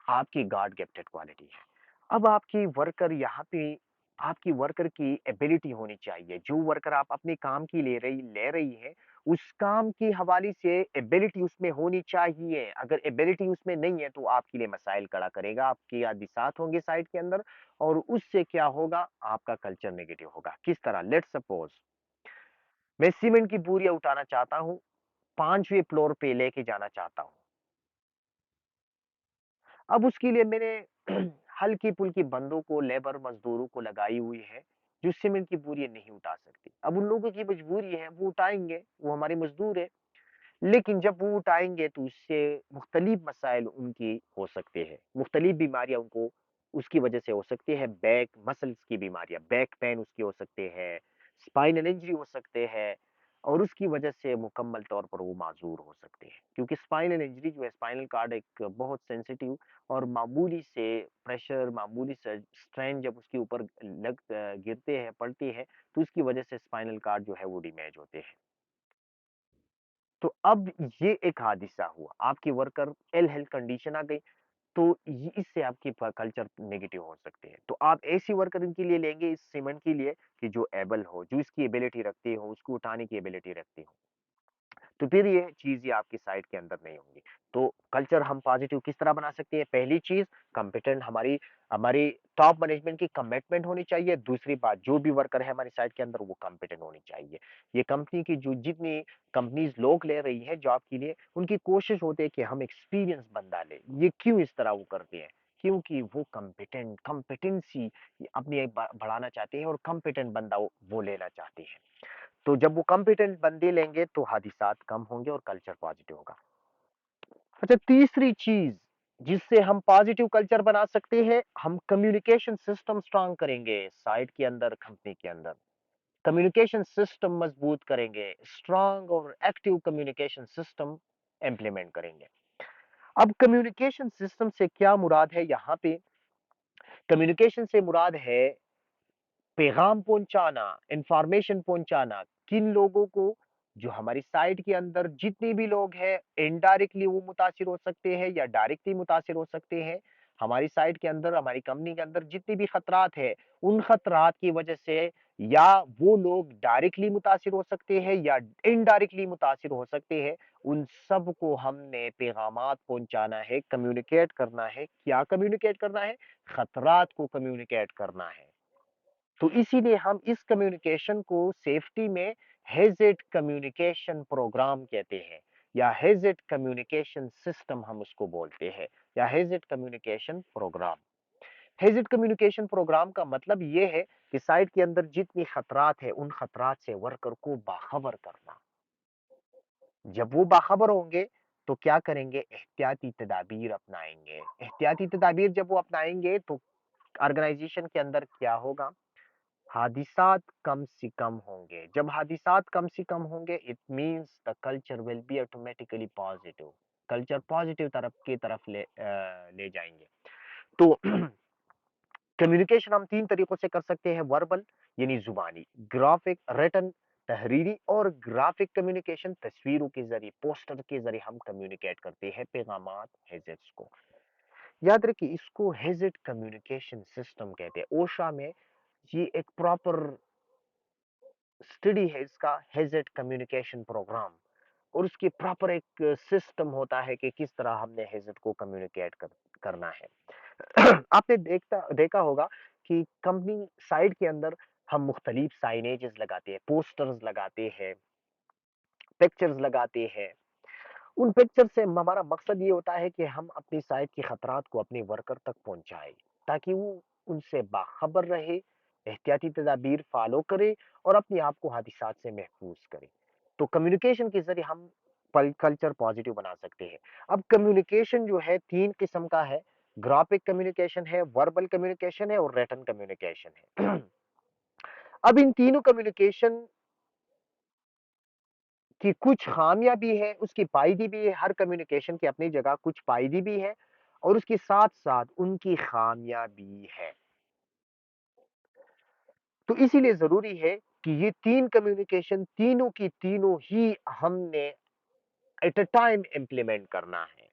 आपकी गॉड गिफ्टेड क्वालिटी है। अब आपकी वर्कर यहाँ पे, आपकी वर्कर की एबिलिटी होनी चाहिए। जो वर्कर आप अपने काम की ले रही है, उस काम की हवाले से एबिलिटी उसमें होनी चाहिए। अगर एबिलिटी उसमें नहीं है तो आपके लिए मसाइल खड़ा करेगा, आपके हादिसात होंगे साइट के अंदर और उससे क्या होगा, आपका कल्चर नेगेटिव होगा। किस तरह? लेट्स सपोज मैं सीमेंट की बोरियां उठाना चाहता हूँ, 5वें फ्लोर पे लेके जाना चाहता हूँ। अब उसके लिए मैंने हल्की-फुल्की बंदों को, लेबर मज़दूरों को लगाई हुई है, जो सीमेंट की बोरियाँ नहीं उठा सकते। अब उन लोगों की मजबूरी है, वो उठाएँगे, वो हमारे मज़दूर हैं। लेकिन जब वो उठाएँगे तो उससे मुख्तलिफ मसाइल उनकी हो सकते हैं, मुख्तलिफ बीमारियाँ उनको उसकी वजह से हो सकती है। बैक मसल्स की बीमारियाँ, बैक पेन उसके हो सकते हैं, स्पाइनल इंजरी हो सकते हैं और उसकी वजह से मुकम्मल तौर पर वो माज़ूर हो सकते हैं। क्योंकि स्पाइनल इंजरी जो है, स्पाइनल कार्ड एक बहुत सेंसिटिव और मामूली से प्रेशर, मामूली से स्ट्रेन जब उसके ऊपर गिरते हैं, पड़ती है, तो उसकी वजह से स्पाइनल कार्ड जो है वो डैमेज होते हैं। तो अब ये एक हादसा हुआ, आपकी वर्कर इल हेल्थ कंडीशन आ गई, तो इससे आपकी कल्चर नेगेटिव हो सकते हैं। तो आप ऐसी वर्कर इनके लिए लेंगे इस सीमेंट के लिए कि जो एबल हो, जो इसकी एबिलिटी रखती हो, उसको उठाने की एबिलिटी रखती हो। तो फिर ये चीज़ें आपकी साइट के अंदर नहीं होंगी। तो कल्चर हम पॉजिटिव किस तरह बना सकते हैं? पहली चीज़, कॉम्पिटेंट हमारी हमारी टॉप मैनेजमेंट की कमिटमेंट होनी चाहिए। दूसरी बात, जो भी वर्कर है हमारी साइट के अंदर वो कॉम्पिटेंट होनी चाहिए। ये कंपनी की जो जितनी कंपनीज़ लोग ले रही है जॉब के लिए, उनकी कोशिश होती है कि हम एक्सपीरियंस बंदा लें। ये क्यों इस तरह वो करते हैं? क्योंकि वो कॉम्पिटेंसी अपनी बढ़ाना चाहते हैं और कॉम्पिटेंट बंदा वो लेना चाहते हैं। तो जब वो कॉम्पिटेंट बंदे लेंगे तो हादिसात कम होंगे और कल्चर पॉजिटिव होगा। अच्छा, तीसरी चीज, जिससे हम पॉजिटिव कल्चर बना सकते हैं। हम कम्युनिकेशन सिस्टम स्ट्रांग करेंगे साइट के अंदर, कंपनी के अंदर कम्युनिकेशन सिस्टम मजबूत करेंगे, स्ट्रांग और एक्टिव कम्युनिकेशन सिस्टम इंप्लीमेंट करेंगे। अब कम्युनिकेशन सिस्टम से क्या मुराद है यहाँ पे? कम्युनिकेशन से मुराद है पैगाम पहुंचाना, इंफॉर्मेशन पहुंचाना। किन लोगों को? जो हमारी साइट के अंदर जितने भी लोग हैं, इनडायरेक्टली वो मुतासिर हो सकते हैं या डायरेक्टली मुतासिर हो सकते हैं। हमारी साइट के अंदर, हमारी कंपनी के अंदर जितने भी खतरात है, उन खतरात की वजह से या वो लोग डायरेक्टली मुतासिर हो सकते हैं या इनडायरेक्टली मुतासिर हो सकते हैं। उन सब को हमने पैगामात पहुंचाना है, कम्युनिकेट करना है। क्या कम्युनिकेट करना है? खतरात को कम्युनिकेट करना है। तो इसीलिए हम इस कम्युनिकेशन को सेफ्टी में हेजिट कम्युनिकेशन प्रोग्राम कहते हैं, या हेजिट कम्युनिकेशन सिस्टम हम उसको बोलते हैं, या हेजिट कम्युनिकेशन प्रोग्राम। हेजिट कम्युनिकेशन प्रोग्राम का मतलब ये है कि साइट के अंदर जितनी खतरात है, उन खतरात से वर्कर को बाखबर करना। जब वो बाखबर होंगे तो क्या करेंगे? एहतियाती तदाबीर अपनाएंगे। एहतियाती तदाबीर जब वो अपनाएंगे तो ऑर्गेनाइजेशन के अंदर क्या होगा? हादिसात कम से कम होंगे। जब हादिसात कम से कम होंगे, it means the culture will be automatically positive. Culture positive तरफ ले जाएंगे। तो कम्युनिकेशन हम तीन तरीकों से कर सकते हैं: वर्बल यानी जुबानी, ग्राफिक रिटन तहरीरी, और ग्राफिक कम्युनिकेशन तस्वीरों के जरिए, पोस्टर के जरिए हम कम्युनिकेट करते हैं पैगामात, हेजेट्स को। याद रखिए, इसको हेजिट कम्युनिकेशन सिस्टम कहते हैं। ओशा में ये एक प्रॉपर स्टडी है इसका, हेजिट कम्युनिकेशन प्रोग्राम। और उसकी प्रॉपर एक सिस्टम होता है कि किस तरह हमने हेजिट को करना है। आपने देखा होगा कि कंपनी साइट के अंदर हम मुख्तलिफ साइनेजेस लगाते हैं, पोस्टर्स लगाते हैं, पिक्चर्स लगाते हैं। उन पिक्चर से हमारा मकसद ये होता है कि हम अपनी साइट की खतरात को अपने वर्कर तक पहुंचाएं, ताकि वो उनसे बाखबर रहे, एहतियाती तदाबीर फॉलो करे और अपने आप को हादिसात से महफूज करे। तो कम्युनिकेशन के जरिए हम कल्चर पॉजिटिव बना सकते हैं। अब कम्युनिकेशन जो है तीन किस्म का है: ग्राफिक कम्युनिकेशन है, वर्बल कम्युनिकेशन है और रिटन कम्युनिकेशन है। अब इन तीनों कम्युनिकेशन कि कुछ खामियां भी है, उसकी पायदी भी है। हर कम्युनिकेशन की अपनी जगह कुछ पायदी भी है और उसके साथ साथ उनकी खामियां भी है। तो इसीलिए जरूरी है कि ये तीन कम्युनिकेशन, तीनों की तीनों ही हमने एट अ टाइम इंप्लीमेंट करना है।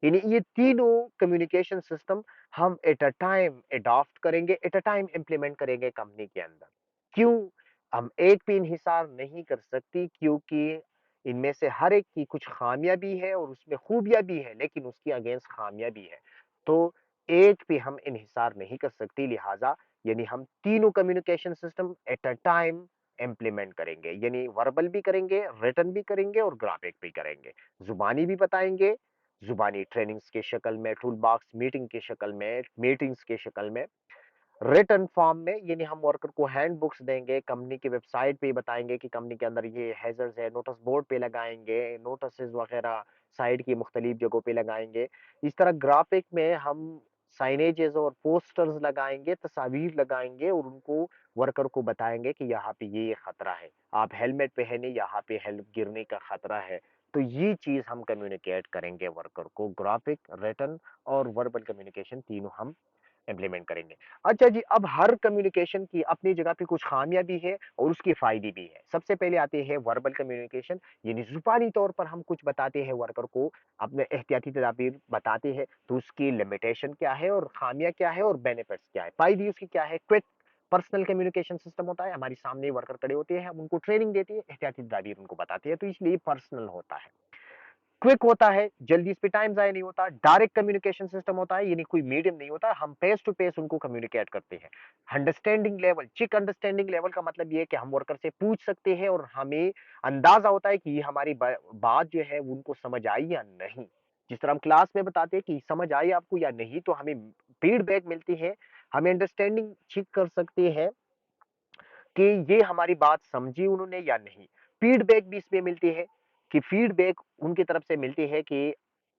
यानी ये तीनों कम्युनिकेशन सिस्टम हम एट अ टाइम अडॉप्ट करेंगे, एट अ टाइम इंप्लीमेंट करेंगे कंपनी के अंदर। क्यों? हम एक पे इंहिसार नहीं कर सकती, क्योंकि इनमें से हर एक की कुछ खामियां भी है और उसमें खूबियां भी है, लेकिन उसकी अगेंस्ट खामियां भी है। तो एक पे हम इंहिसार नहीं कर सकती, लिहाजा यानी हम तीनों communication system at a time implement करेंगे। यानी वर्बल भी करेंगे, रिटन भी करेंगे और ग्राफिक भी करेंगे। जुबानी भी बताएंगे, जुबानी ट्रेनिंग्स के शक्ल में, टूल बॉक्स मीटिंग के शक्ल में, मीटिंग्स के शक्ल में, रिटन फॉर्म में यानी हम वर्कर को हैंड बुक्स देंगे, कंपनी की वेबसाइट पे बताएंगे कि कंपनी के अंदर ये हैजर्ड्स है, नोटिस बोर्ड पे लगाएंगे, नोटिस वगैरह साइट की मुख्तलिफ जगहों पे लगाएंगे। इस तरह ग्राफिक में हम साइनेजेस और पोस्टर्स लगाएंगे, तस्वीर लगाएंगे और उनको वर्कर को बताएंगे कि यहाँ पे ये खतरा है, आप हेलमेट पहने, यहाँ पे हेल्प गिरने का खतरा है। तो ये चीज हम कम्युनिकेट करेंगे वर्कर को। ग्राफिक, रिटन और वर्बल कम्युनिकेशन तीनों हम इम्प्लीमेंट करेंगे। अच्छा जी, अब हर कम्युनिकेशन की अपनी जगह पे कुछ खामियां भी है और उसके फायदे भी है। सबसे पहले आते हैं वर्बल कम्युनिकेशन, यानी जुबानी तौर पर हम कुछ बताते हैं वर्कर को, अपने एहतियाती तदाबीर बताते हैं, तो उसकी लिमिटेशन क्या है और खामियां क्या है और बेनिफिट्स क्या है, फायदे उसकी क्या है। क्विक पर्सनल कम्युनिकेशन सिस्टम होता है, हमारे सामने वर्कर खड़े होते हैं, हम उनको ट्रेनिंग देते हैं, एहतियाती तदाबीर उनको बताते हैं, तो इसलिए पर्सनल होता है। क्विक होता है, जल्दी इस पे टाइम जाया नहीं होता। डायरेक्ट कम्युनिकेशन सिस्टम होता है, यानी कोई मीडियम नहीं होता, हम फेस टू फेस उनको कम्युनिकेट करते हैं। अंडरस्टैंडिंग लेवल, चिक अंडरस्टैंडिंग लेवल का मतलब ये है कि हम वर्कर से पूछ सकते हैं और हमें अंदाजा होता है कि ये हमारी बात जो है उनको समझ आई या नहीं। जिस तरह हम क्लास में बताते हैं कि समझ आई आपको या नहीं, तो हमें फीडबैक मिलती है, हमें अंडरस्टैंडिंग चेक कर सकते हैं कि ये हमारी बात समझी उन्होंने या नहीं। फीडबैक भी इसमें मिलती है कि फीडबैक उनकी तरफ से मिलती है कि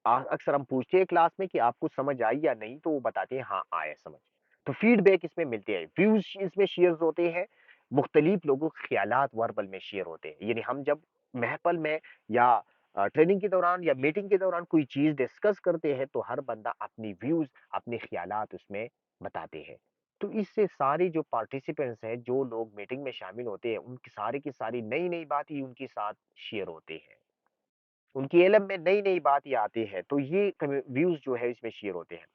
अक्सर हम पूछते हैं क्लास में कि आपको समझ आई या नहीं, तो वो बताते हैं हाँ आया समझ। तो फीडबैक इसमें मिलते हैं, व्यूज इसमें शेयर होते हैं, मुख्तलिफ लोगों के ख्यालात वर्बल में शेयर होते हैं। यानी हम जब महफल में या ट्रेनिंग के दौरान या मीटिंग के दौरान कोई चीज डिस्कस करते हैं, तो हर बंदा अपनी व्यूज, अपने ख्यालात उसमें बताते हैं। तो इससे सारे जो पार्टिसिपेंट्स हैं, जो लोग मीटिंग में शामिल होते हैं, उनकी सारी की सारी नई नई बात ही उनके साथ शेयर होते हैं, उनकी इलम में नई-नई बात ये आती है, तो ये व्यूज़ जो है इसमें शेयर होते हैं।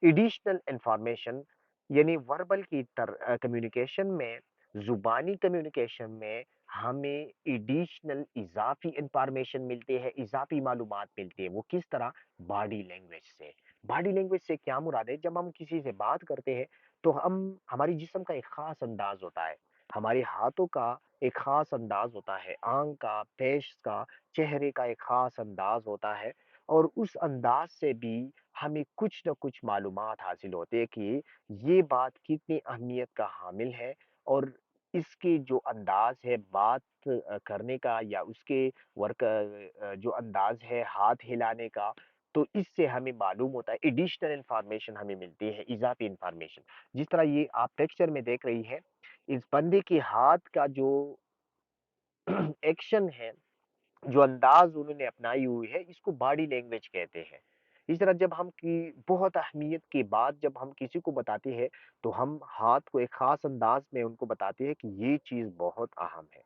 एडिशनल इंफॉर्मेशन, यानी वर्बल की कम्युनिकेशन में, ज़ुबानी कम्युनिकेशन में हमें एडिशनल इज़ाफ़ी इंफॉर्मेशन मिलते हैं, इज़ाफ़ी मालूमात मिलती है। वो किस तरह? बॉडी लैंग्वेज से। बॉडी लैंग्वेज से क्या मुराद है? जब हम किसी से बात करते हैं, तो हम हमारी जिस्म का एक ख़ास अंदाज़ होता है, हमारे हाथों का एक ख़ास अंदाज़ होता है, आँख का, पेश का, चेहरे का एक ख़ास अंदाज़ होता है, और उस अंदाज़ से भी हमें कुछ न कुछ मालूमात हासिल होते हैं कि ये बात कितनी अहमियत का हामिल है, और इसके जो अंदाज़ है बात करने का, या उसके जो अंदाज़ है हाथ हिलाने का, तो इससे हमें मालूम होता है, एडिशनल इन्फॉर्मेशन हमें मिलती है, इज़ाफ़ी इन्फॉर्मेशन। जिस तरह ये आप पिक्चर में देख रही हैं, इस बंदे के हाथ का जो एक्शन है, जो अंदाज उन्होंने अपनाई हुई है, इसको बॉडी लैंग्वेज कहते हैं। इस तरह जब हम की बहुत अहमियत की बात जब हम किसी को बताते हैं, तो हम हाथ को एक खास अंदाज में उनको बताते हैं कि ये चीज बहुत अहम है।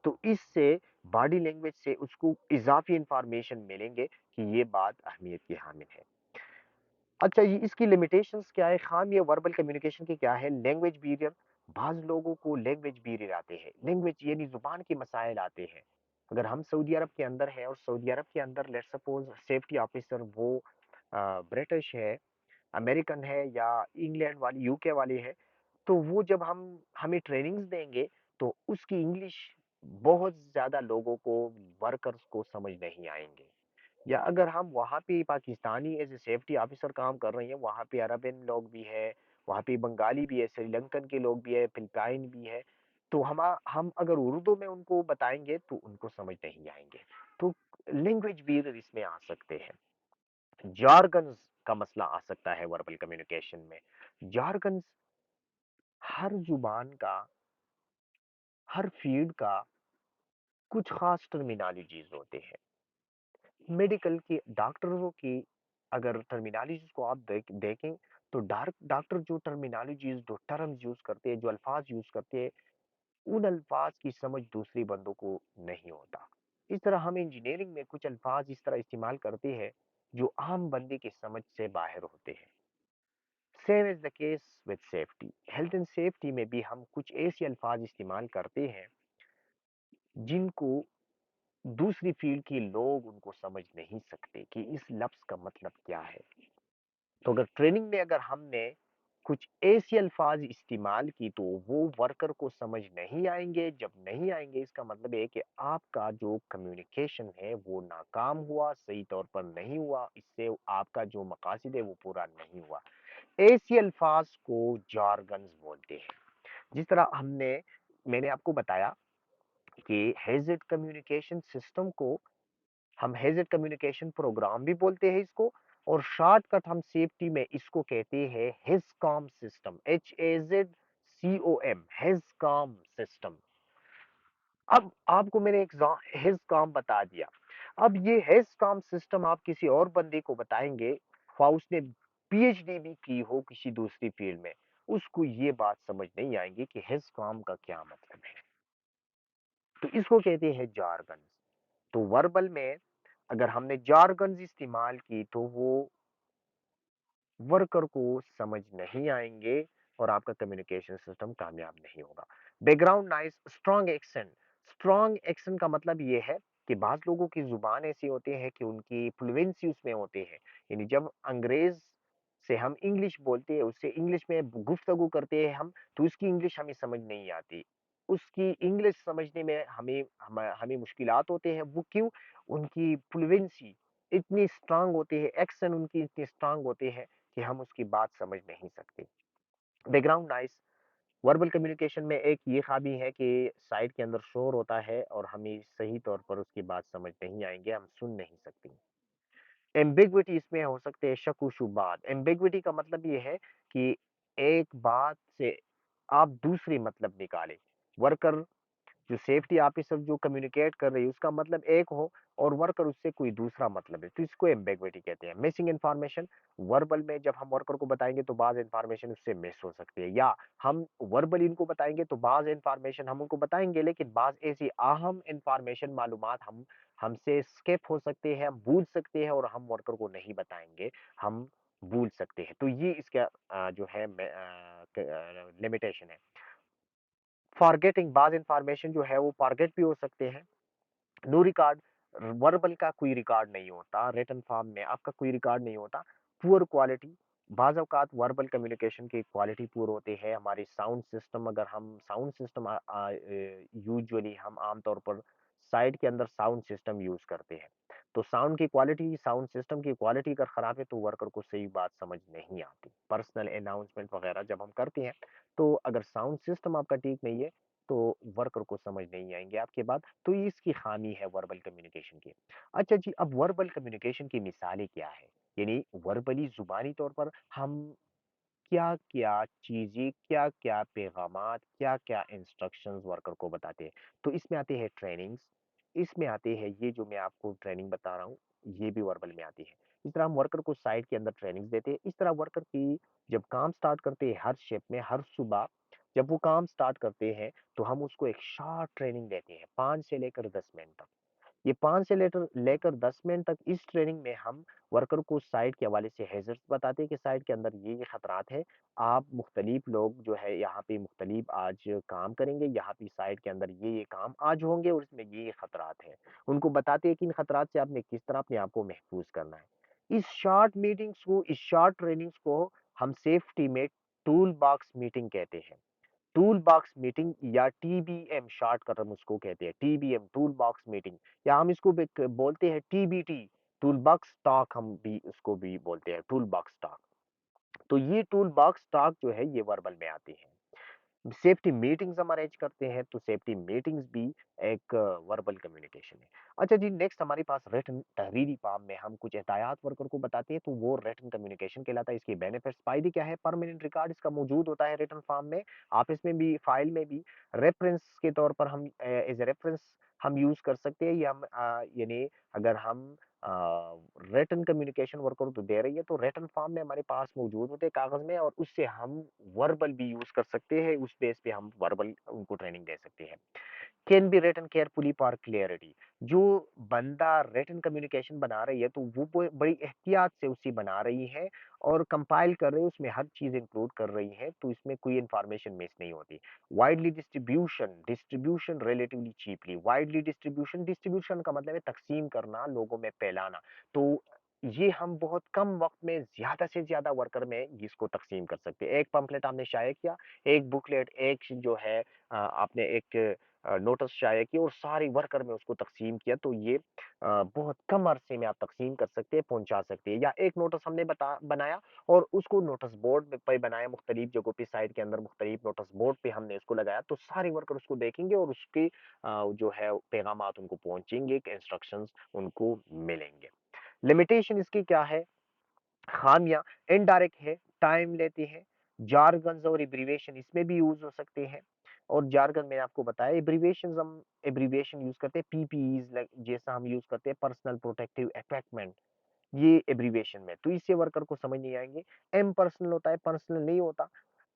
तो इससे बॉडी लैंग्वेज से उसको इजाफी इंफॉर्मेशन मिलेंगे कि ये बात अहमियत की हामिल है। अच्छा, ये इसकी लिमिटेशंस क्या है? ख़ाम ये वर्बल कम्युनिकेशन की क्या है? लैंग्वेज बैरियर, बाज़ लोगों को लैंग्वेज बैरियर आते हैं। लैंग्वेज यानी ज़ुबान के मसाइल आते हैं। अगर हम सऊदी अरब के अंदर हैं और सऊदी अरब के अंदर लेट्स सपोज़ सेफ्टी ऑफ़िसर वो ब्रिटिश है, अमेरिकन है, या इंग्लैंड वाली, यूके वाली है, तो वो जब हम हमें ट्रेनिंग्स देंगे, तो उसकी इंग्लिश बहुत ज़्यादा लोगों को, वर्कर्स को समझ नहीं आएँगे। या अगर हम वहाँ पे Pakistani as a safety officer काम कर रहे हैं, वहाँ पे अरबियन लोग भी हैं, वहाँ पे बंगाली भी है, श्रीलंकन के लोग भी है, फिलिपाइन भी है, तो हम अगर उर्दू में उनको बताएँगे तो उनको समझ नहीं आएँगे। तो लैंग्वेज बैरियर इसमें आ सकते हैं। जार्गन्स का मसला आ सकता है वर्बल कम्युनिकेशन में। जार्गन्स हर ज़ुबान का, हर फ़ील्ड का कुछ ख़ास टर्मिनोलॉजीज़ होते हैं। मेडिकल की, डॉक्टरों की अगर टर्मिनोलॉजीज को आप देखें, तो डॉक्टर जो टर्मिनोलॉजीज, जो टर्म्स यूज करते हैं, जो अल्फाज यूज करते हैं, उन अल्फाज की समझ दूसरी बंदों को नहीं होता। इस तरह हम इंजीनियरिंग में कुछ अल्फाज इस तरह इस्तेमाल करते हैं जो आम बंदे की समझ से बाहर होते हैं। Same is the case with safety, health and safety में भी हम कुछ ऐसे अल्फाज इस्तेमाल करते हैं जिनको दूसरी फील्ड के लोग उनको समझ नहीं सकते कि इस लफ्ज का मतलब क्या है। तो अगर ट्रेनिंग में अगर हमने कुछ ऐसे अल्फाज इस्तेमाल की, तो वो वर्कर को समझ नहीं आएंगे। जब नहीं आएंगे, इसका मतलब है कि आपका जो कम्युनिकेशन है वो नाकाम हुआ, सही तौर पर नहीं हुआ, इससे आपका जो मकासद है वो पूरा नहीं हुआ। ऐसे अल्फाज को जारगन्स बोलते हैं। जिस तरह मैंने आपको बताया कि हेजिड कम्युनिकेशन सिस्टम को हम हेज़र कम्युनिकेशन प्रोग्राम भी बोलते हैं इसको, और शॉर्टकट हम सेफ्टी में इसको कहते हैं हिस्कॉम सिस्टम, HAZCOM, हिस्कॉम सिस्टम। अब आपको मैंने हिस्कॉम बता दिया। अब ये हिस्कॉम सिस्टम आप किसी और बंदे को बताएंगे, उसने PhD भी की हो किसी दूसरी फील्ड में, उसको ये बात समझ नहीं आएगी कि हिस्कॉम का क्या मतलब है। तो इसको कहते हैं जार्गन। तो वर्बल में अगर हमने जारगन्स इस्तेमाल की, तो वो वर्कर को समझ नहीं आएंगे और आपका कम्युनिकेशन सिस्टम कामयाब नहीं होगा। बैकग्राउंड नॉइस, स्ट्रॉन्ग एक्सेंट का मतलब ये है कि बाज लोगों की जुबान ऐसी होती है कि उनकी फ्लुएंसी उसमें होती है। यानी जब अंग्रेज से हम इंग्लिश बोलते हैं, उससे इंग्लिश में गुफ्तगू करते हैं हम, तो उसकी इंग्लिश हमें समझ नहीं आती। उसकी इंग्लिश समझने में हमें मुश्किलात होते हैं। वो क्यों? उनकी फ्लुएंसी इतनी स्ट्रांग होती है, एक्सेंट उनकी इतनी स्ट्रांग होती है कि हम उसकी बात समझ नहीं सकते। बैकग्राउंड नॉइस वर्बल कम्युनिकेशन में एक ये ख़ामी है कि साइड के अंदर शोर होता है और हमें सही तौर पर उसकी बात समझ नहीं आएँगे, हम सुन नहीं सकते। एम्बिग्विटी इसमें हो सकते हैं शक-व-शुबात। एम्बिग्विटी का मतलब ये है कि एक बात से आप दूसरी मतलब निकालें। वर्कर जो सेफ्टी ऑफिसर जो कम्युनिकेट कर रही है उसका मतलब एक हो और वर्कर उससे कोई दूसरा मतलब है, तो इसको एम्बिग्विटी कहते हैं। मिसिंग इन्फॉर्मेशन, वर्बल में जब हम वर्कर को बताएंगे तो बाज इन्फॉर्मेशन उससे मिस हो सकती है, या हम वर्बल इनको बताएंगे तो बाज इन्फॉर्मेशन हम उनको बताएंगे लेकिन बाज ऐसी अहम इन्फॉर्मेशन मालूमात हम हमसे स्किप हो सकते हैं, हम भूल सकते हैं और हम वर्कर को नहीं बताएंगे, हम भूल सकते हैं। तो ये इसका जो है लिमिटेशन है। फॉरगेटिंग, बाज इन्फॉर्मेशन जो है वो फॉरगेट भी हो सकते हैं। नो रिकॉर्ड, वर्बल का कोई रिकॉर्ड नहीं होता, रिटन फॉर्म में आपका कोई रिकॉर्ड नहीं होता। पुअर क्वालिटी, बाज अवकात वर्बल कम्युनिकेशन की क्वालिटी पुअर होती है। हमारी साउंड सिस्टम, अगर हम साउंड सिस्टम यूजुअली हम आमतौर पर साइड के अंदर साउंड सिस्टम यूज करते हैं, तो साउंड की क्वालिटी, साउंड सिस्टम की क्वालिटी अगर खराब है तो वर्कर को सही बात समझ नहीं आती। पर्सनल अनाउंसमेंट वगैरह जब हम करते हैं तो अगर साउंड सिस्टम आपका ठीक नहीं है तो वर्कर को समझ नहीं आएंगे आपके बात, तो ये इसकी खामी है वर्बल कम्युनिकेशन की। अच्छा जी, अब वर्बल कम्युनिकेशन की मिसालें क्या है, यानी वर्बली जुबानी तौर पर हम क्या क्या चीजें, क्या क्या पैगामात, क्या क्या इंस्ट्रक्शंस वर्कर को बताते हैं। तो इसमें आते हैं ट्रेनिंग्स, इसमें आते हैं ये जो मैं आपको ट्रेनिंग बता रहा हूँ, ये भी वर्बल में आती है। इस तरह हम वर्कर को साइट के अंदर ट्रेनिंग्स देते हैं। इस तरह वर्कर की जब काम स्टार्ट करते हैं हर शिफ्ट में, हर सुबह जब वो काम स्टार्ट करते हैं तो हम उसको एक शॉर्ट ट्रेनिंग देते हैं 5 से लेकर 10 मिनट तक। ये 5 से लेटर लेकर 10 मिनट तक इस ट्रेनिंग में हम वर्कर को साइट के हवाले से हैज़र्ड्स बताते हैं कि साइट के अंदर ये खतरात है। आप मुख्तलिफ लोग जो है यहाँ पे मुख्तलिफ आज काम करेंगे, यहाँ पे साइट के अंदर ये काम आज होंगे और इसमें ये खतरात हैं। उनको बताते हैं कि इन खतरात से आपने किस तरह अपने आप को महफूज करना है। इस शॉर्ट मीटिंग्स को, इस शॉर्ट ट्रेनिंग्स को हम सेफ्टी में टूल बॉक्स मीटिंग कहते हैं। टूल बॉक्स मीटिंग या टीबीएम शॉर्ट कर हम उसको कहते हैं, टीबीएम टूल बॉक्स मीटिंग, या हम इसको भी बोलते हैं टीबीटी, टूल बॉक्स टॉक, हम भी उसको भी बोलते हैं टूल बॉक्स टॉक। तो ये टूल बॉक्स टॉक जो है ये वर्बल में आती है। सेफ्टी मीटिंग्स हम अरेंज करते हैं तो सेफ्टी मीटिंग्स भी एक वर्बल कम्युनिकेशन है। अच्छा जी, नेक्स्ट हमारे पास रिटन तहरीरी फॉर्म में हम कुछ हदायत वर्कर को बताते हैं तो वो रिटन कम्युनिकेशन कहलाता है। इसकी बेनिफिट्स, फायदे क्या है, परमानेंट रिकॉर्ड इसका मौजूद होता है रिटन फॉर्म में, ऑफिस में भी, फाइल में भी। रेफरेंस के तौर पर हम एज ए रेफरेंस हम यूज कर सकते हैं, या हम यानी अगर हम रिटन कम्युनिकेशन वर्कर को दे रही है तो रिटन फॉर्म में हमारे पास मौजूद होते हैं कागज में, और उससे हम वर्बल भी यूज कर सकते हैं, उस बेस पे हम वर्बल उनको ट्रेनिंग दे सकते हैं। Can be written carefully for clarity, जो बंदा रिटन कम्युनिकेशन बना रही है तो वो बड़ी एहतियात से उसी बना रही है और कंपाइल कर रही है, उसमें हर चीज इंक्लूड कर रही है तो इसमें कोई इंफॉर्मेशन मिस नहीं होती। Widely distribution, distribution relatively cheaply, widely distribution, distribution का मतलब है तकसीम करना, लोगों में फैलाना। तो ये हम बहुत कम वक्त में ज्यादा से ज्यादा वर्कर में इसको तकसीम कर सकते हैं। एक पंपलेट आपने शाया किया, एक बुकलेट, एक जो है आपने एक नोटिस शाया किया और सारी वर्कर में उसको तकसीम किया, तो ये बहुत कम अरसे में आप तकसीम कर सकते हैं, पहुंचा सकते हैं। या एक नोटिस हमने बनाया और उसको नोटिस बोर्ड पे बनाया, मुख्तलिफ जगहों पे साइट के अंदर मुख्तलिफ नोटिस बोर्ड पे हमने इसको लगाया, तो सारे वर्कर उसको देखेंगे और उसके जो है पैगामात उनको पहुंचेंगे, इंस्ट्रक्शंस उनको मिलेंगे। लिमिटेशन इसकी क्या है, खामियां, इनडायरेक्ट है, टाइम लेती है, जार्गन्स और एब्रिविएशन इसमें भी यूज हो सकते हैं। और जार्गन मैंने आपको बताया, एब्रिविएशन हम एब्रिविएशन यूज करते हैं, पीपीईज जैसा हम यूज करते हैं, पर्सनल प्रोटेक्टिव इक्विपमेंट, ये एब्रिविएशन में, तो इससे वर्कर को समझ नहीं आएंगे। एम पर्सनल होता है, पर्सनल नहीं होता।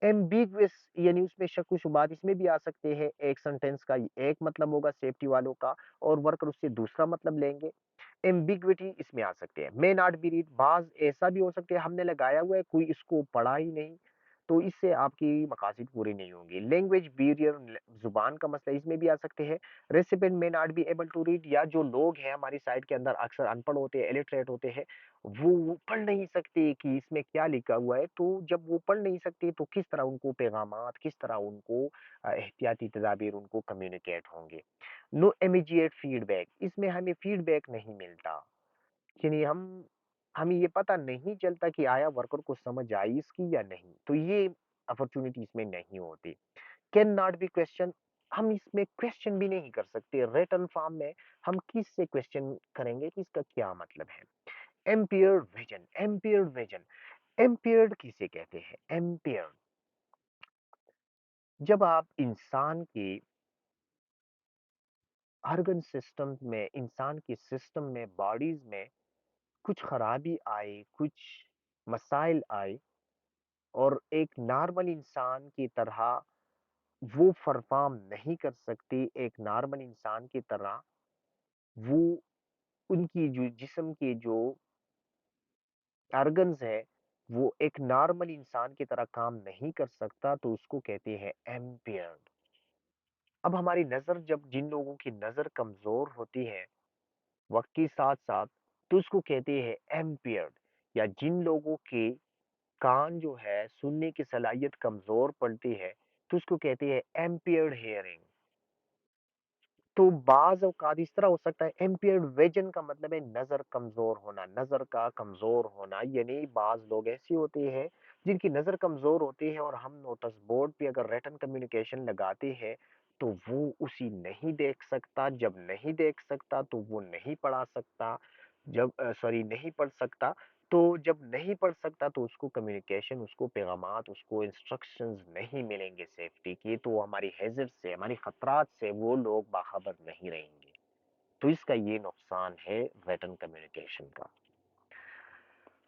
एम्बिगुअस यानी उसमें शक शुबात इसमें भी आ सकते हैं, एक सेंटेंस का एक मतलब होगा सेफ्टी वालों का और वर्कर उससे दूसरा मतलब लेंगे। एम्बिग्विटी इसमें आ सकते हैं। मे नॉट बी रीड, बाज ऐसा भी हो सकता है हमने लगाया हुआ है कोई इसको पढ़ा ही नहीं, तो इससे आपकी मकासद पूरी नहीं होंगी। लैंग्वेज बैरियर, जुबान का मसला इसमें भी आ सकते हैं। Recipient may not be able to read, या जो लोग हैं हमारी साइट के अंदर अक्सर अनपढ़ होते हैं, इलिटरेट होते हैं, वो पढ़ नहीं सकते कि इसमें क्या लिखा हुआ है, तो जब वो पढ़ नहीं सकते तो किस तरह उनको पैगामात, किस तरह उनको एहतियाती तदाबीर उनको कम्युनिकेट होंगे। नो इमीडिएट फीडबैक, इसमें हमें फीडबैक नहीं मिलता, यानी हमें ये पता नहीं चलता कि आया वर्कर को समझ आई इसकी या नहीं, तो ये अपॉर्चुनिटी इसमें नहीं होती। कैन नॉट बी क्वेश्चन, हम इसमें क्वेश्चन भी नहीं कर सकते, रिटन फॉर्म में हम किससे क्वेश्चन करेंगे कि इसका क्या मतलब है। एम्पियर्ड विजन, एम्पियर्ड विजन, एम्पियर्ड किसे कहते हैं? एम्पियर्ड, जब आप इंसान के ऑर्गन सिस्टम में, इंसान के सिस्टम में, बॉडीज में कुछ खराबी आए, कुछ मसाइल आए, और एक नॉर्मल इंसान की तरह वो परफॉर्म नहीं कर सकती, एक नॉर्मल इंसान की तरह वो, उनकी जो जिस्म के जो ऑर्गन्स है वो एक नॉर्मल इंसान की तरह काम नहीं कर सकता, तो उसको कहते हैं एम्पियर्ड। अब हमारी नजर, जब जिन लोगों की नजर कमजोर होती है वक्त के साथ साथ, तो उसको कहते हैं एम्पियर्ड। या जिन लोगों के कान जो है सुनने की सलाहियत कमजोर पड़ती है, तो उसको कहते हैं एम्पियर्ड हेयरिंग। तो बाज औकात इस तरह हो सकता है, एम्पियर्ड विजन का मतलब है नजर कमजोर होना, नजर का कमजोर होना। यानी बाज लोग ऐसे होते हैं जिनकी नजर कमजोर होती है, और हम नोटिस बोर्ड पे अगर रिटन कम्युनिकेशन लगाते हैं तो वो उसी नहीं देख सकता, जब नहीं देख सकता तो वो नहीं पढ़ा सकता, जब सॉरी नहीं पढ़ सकता, तो जब नहीं पढ़ सकता तो उसको कम्युनिकेशन, उसको पैगामात, उसको इंस्ट्रक्शंस नहीं मिलेंगे सेफ्टी की, तो हमारी हैजर्ड से, हमारी खतरात से वो लोग बाखबर नहीं रहेंगे। तो इसका ये नुकसान है रिटन कम्युनिकेशन का।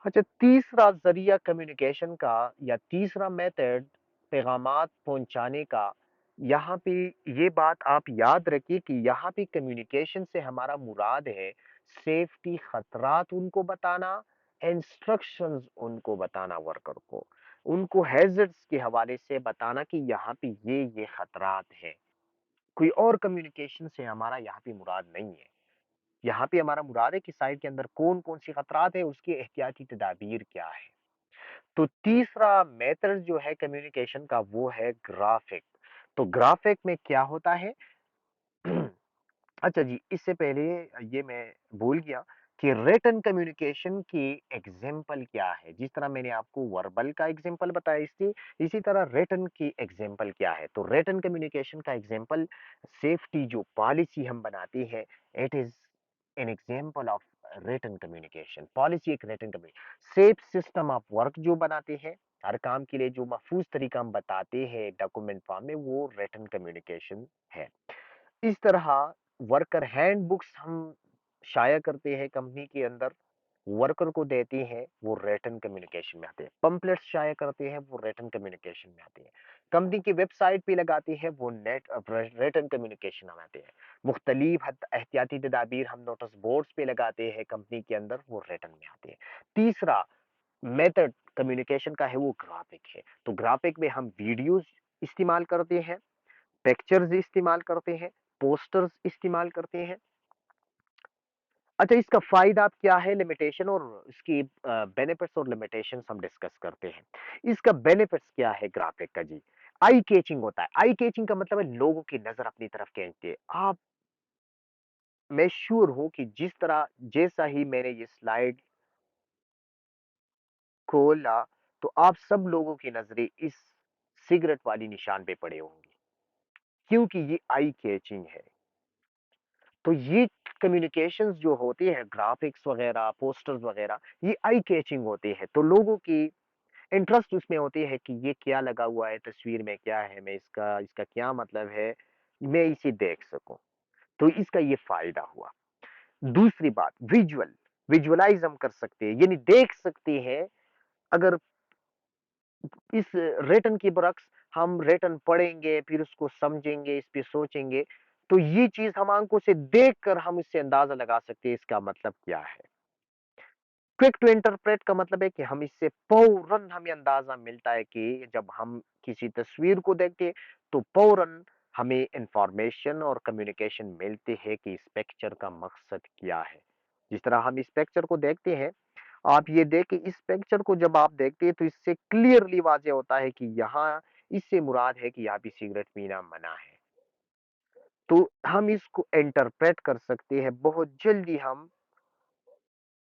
अच्छा, तीसरा जरिया कम्युनिकेशन का या तीसरा मेथड पैगामात पहुंचाने का, यहाँ पे ये बात आप याद रखिए कि यहाँ पे कम्युनिकेशन से हमारा मुराद है सेफ्टी, खतरात उनको बताना, इंस्ट्रक्शंस उनको बताना, वर्कर को उनको हैजर्ड्स के हवाले से बताना कि यहाँ पे ये खतरात है। कोई और कम्युनिकेशन से हमारा यहाँ पे मुराद नहीं है। यहाँ पे हमारा मुराद है कि साइट के अंदर कौन कौन सी खतरात है, उसकी एहतियाती तदाबीर क्या है। तो तीसरा मेथड जो है कम्युनिकेशन का वो है ग्राफिक। तो ग्राफिक में क्या होता है? अच्छा जी, इससे पहले ये मैं भूल गया कि रिटन कम्युनिकेशन की एग्जाम्पल क्या है। जिस तरह मैंने आपको वर्बल का एग्जाम्पल बताया, इसी तरह रिटन की एग्जाम्पल क्या है। तो रिटन कम्युनिकेशन का एग्जाम्पल, सेफ्टी जो पॉलिसी हम बनाते हैं, it is an example of written communication. Policy एक written communication. Safe system of work जो बनाते हैं, हर काम के लिए जो महफूज तरीका हम बताते हैं डॉक्यूमेंट फॉर्म में, वो रिटन कम्युनिकेशन है। इस तरह वर्कर हैंडबुक्स हम शाया करते हैं कंपनी के अंदर, वर्कर को देते हैं, वो रिटन कम्युनिकेशन में आते हैं। पंपलेट्स शाया करते हैं, वो रिटन कम्युनिकेशन में आते हैं। कंपनी की वेबसाइट पे लगाते हैं, वो नेट रिटन कम्युनिकेशन में आते हैं। मुख्तलिफ एहतियाती तदाबीर हम नोटिस बोर्ड्स पे लगाते हैं कंपनी के अंदर, वो रिटन में आते हैं। तीसरा मेथड कम्युनिकेशन का है वो ग्राफिक है। तो ग्राफिक में हम वीडियोस इस्तेमाल करते हैं, पिक्चर्स इस्तेमाल करते हैं, पोस्टर्स इस्तेमाल करते हैं। अच्छा, इसका फायदा क्या है, लिमिटेशन और इसकी बेनिफिट्स और लिमिटेशंस हम डिस्कस करते हैं। इसका बेनिफिट्स क्या है ग्राफिक का जी? आई कैचिंग होता है। आई कैचिंग का मतलब है लोगों की नजर अपनी तरफ खींचते हैं। आप, मैं श्योर हूं कि जिस तरह, जैसा ही मैंने ये स्लाइड खोला, तो आप सब लोगों की नजरें इस सिगरेट वाली निशान पे पड़े होंगे, क्योंकि ये आई कैचिंग है। तो ये कम्युनिकेशंस जो होती है, ग्राफिक्स वगैरह, पोस्टर्स वगैरह, ये आई कैचिंग होती है। तो लोगों की इंटरेस्ट उसमें होती है कि ये क्या लगा हुआ है, तस्वीर में क्या है, मैं इसका इसका क्या मतलब है, मैं इसे देख सकूं। तो इसका ये फायदा हुआ। दूसरी बात, विजुअलाइज हम कर सकते हैं, यानी देख सकते हैं। अगर इस रिटन की बरक्स हम रिटन पढ़ेंगे, फिर उसको समझेंगे, इस पे सोचेंगे, तो ये चीज हम आंखों से देखकर हम इससे अंदाजा लगा सकते हैं इसका मतलब क्या है। क्विक टू इंटरप्रेट का मतलब है कि हम इससे फौरन हमें अंदाजा मिलता है कि जब हम किसी तस्वीर को देखते हैं तो फौरन हमें इंफॉर्मेशन और कम्युनिकेशन मिलती है कि इस पिक्चर का मकसद क्या है। जिस तरह हम इस पिक्चर को देखते हैं, आप ये देखें, इस पिक्चर को जब आप देखते हैं तो इससे क्लियरली वाज़ेह होता है कि यहाँ, इससे मुराद है कि यहाँ पे सिगरेट पीना मना है। तो हम इसको इंटरप्रेट कर सकते हैं, बहुत जल्दी हम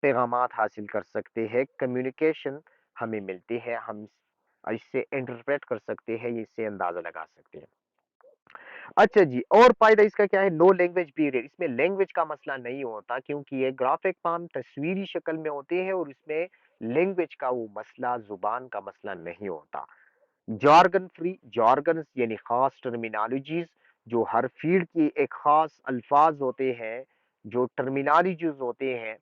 पैगामात हासिल कर सकते हैं, कम्युनिकेशन हमें मिलती है, हम इससे इंटरप्रेट कर सकते हैं, इससे अंदाजा लगा सकते हैं। अच्छा जी, और फ़ायदा इसका क्या है? नो लैंग्वेज बैरियर, इसमें लैंग्वेज का मसला नहीं होता क्योंकि ये ग्राफिक फॉर्म तस्वीरी शक्ल में होते हैं और इसमें लैंग्वेज का वो मसला, ज़ुबान का मसला नहीं होता। जॉर्गन फ्री, जॉर्गन्स यानी खास टर्मिनोलॉजीज, जो हर फील्ड की एक खास अल्फाज होते हैं, जो टर्मिनोलॉजीज होते हैं,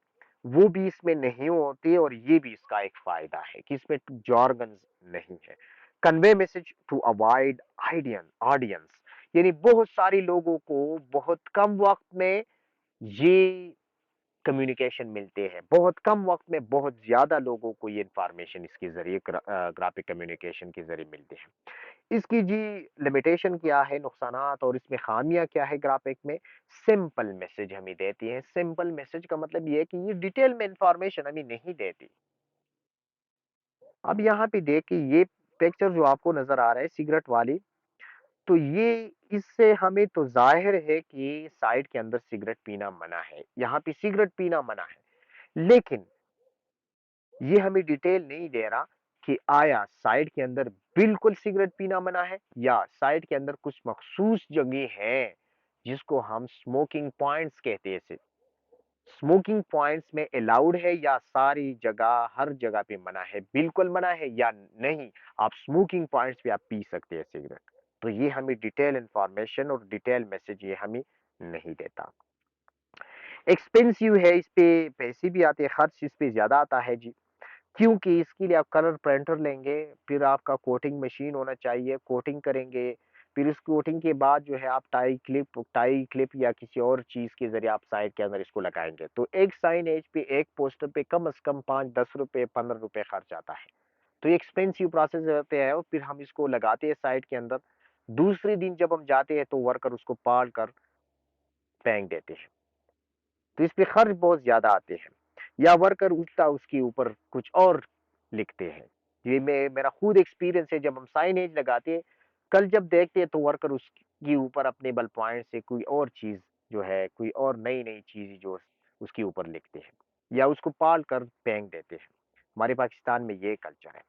वो भी इसमें नहीं होते और ये भी इसका एक फायदा है कि इसमें जॉर्गन्स नहीं है। Convey message to avoid ideal audience, यानी बहुत सारे लोगों को बहुत कम वक्त में ये कम्युनिकेशन मिलते हैं, बहुत कम वक्त में बहुत ज्यादा लोगों को ये इंफॉर्मेशन इसके जरिए ग्राफिक कम्युनिकेशन के जरिए मिलते हैं। इसकी जी लिमिटेशन क्या है, नुकसानात और इसमें खामियां क्या है ग्राफिक में? सिंपल मैसेज हमें देती है। सिंपल मैसेज का मतलब ये है कि ये डिटेल में इंफॉर्मेशन हमें नहीं देती। अब यहाँ पे देखिए ये पिक्चर जो आपको नजर आ रहा है सिगरेट वाली, तो ये इससे हमें तो जाहिर है कि साइड के अंदर सिगरेट पीना मना है, यहाँ पे सिगरेट पीना मना है। लेकिन ये हमें डिटेल नहीं दे रहा कि आया साइड के अंदर बिल्कुल सिगरेट पीना मना है या साइड के अंदर कुछ मखसूस जगह है जिसको हम स्मोकिंग पॉइंट्स कहते हैं। स्मोकिंग पॉइंट्स में अलाउड है या सारी जगह हर जगह पे मना है, बिल्कुल मना है या नहीं, आप स्मोकिंग पॉइंट्स पे आप पी सकते हैं सिगरेट। तो ये हमें डिटेल इंफॉर्मेशन और डिटेल मैसेज ये हमें नहीं देता। एक्सपेंसिव है, इस पे पैसे भी आते हैं, खर्च इस पे ज्यादा आता है जी, क्योंकि इसके लिए आप कलर प्रिंटर लेंगे, फिर आपका कोटिंग मशीन होना चाहिए, कोटिंग करेंगे, फिर इस कोटिंग के बाद जो है आप टाई क्लिप या किसी और चीज के जरिए आप साइड के अंदर इसको लगाएंगे, तो एक साइन एज पे एक पोस्टर पे कम से कम 5-10 रुपए 15 रुपए खर्च आता है। तो ये एक्सपेंसिव प्रोसेस रहते हैं और फिर हम इसको लगाते हैं साइड के अंदर। दूसरे दिन जब हम जाते हैं तो वर्कर उसको पाल कर फेंक देते हैं, तो इस पे खर्च बहुत ज्यादा आते हैं। या वर्कर उल्टा उसके ऊपर कुछ और लिखते हैं। ये मेरा खुद एक्सपीरियंस है, जब हम साइनेज लगाते हैं, कल जब देखते हैं तो वर्कर उसके ऊपर अपने बल पॉइंट से कोई और चीज जो है, कोई और नई नई चीज जो उसके ऊपर लिखते हैं या उसको पाल कर फेंक देते हैं। हमारे पाकिस्तान में ये कल्चर है।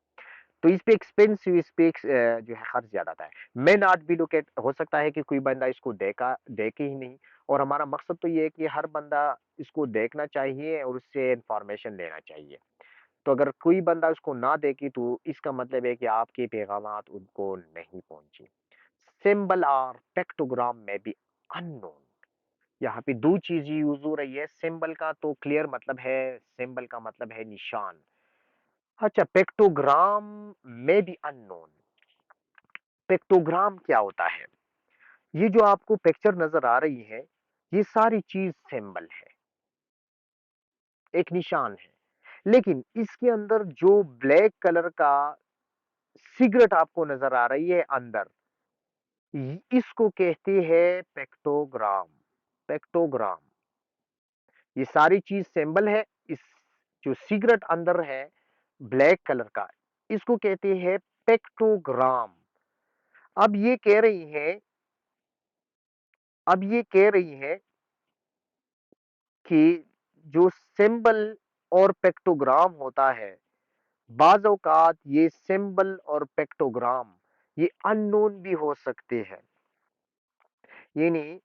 तो इस पे एक्सपेंसिव, इस पे जो है खर्च ज्यादा आता है। मे नॉट बी लोकेट, हो सकता है कि कोई बंदा इसको देखे ही नहीं, और हमारा मकसद तो ये है कि हर बंदा इसको देखना चाहिए और उससे इंफॉर्मेशन लेना चाहिए। तो अगर कोई बंदा उसको ना देखे तो इसका मतलब है कि आपके पैगामात उनको नहीं पहुंचे। सिंबल और पेक्टोग्राम में भी अननोन, यहाँ पे दो चीज यूज हो रही है। सिंबल का तो क्लियर मतलब है, सिंबल का मतलब है निशान। अच्छा, पेक्टोग्राम में भी अननोन। पेक्टोग्राम क्या होता है? ये जो आपको पिक्चर नजर आ रही है, ये सारी चीज सिंबल है, एक निशान है। लेकिन इसके अंदर जो ब्लैक कलर का सिगरेट आपको नजर आ रही है अंदर, इसको कहते हैं पेक्टोग्राम। पेक्टोग्राम, ये सारी चीज सिंबल है। इस जो सिगरेट अंदर है ब्लैक कलर का, इसको कहते हैं पेक्टोग्राम। अब ये कह रही है, अब ये कह रही है कि जो सिंबल और पेक्टोग्राम होता है, बाज औकात ये सिंबल और पेक्टोग्राम ये अननोन भी हो सकते हैं। यानी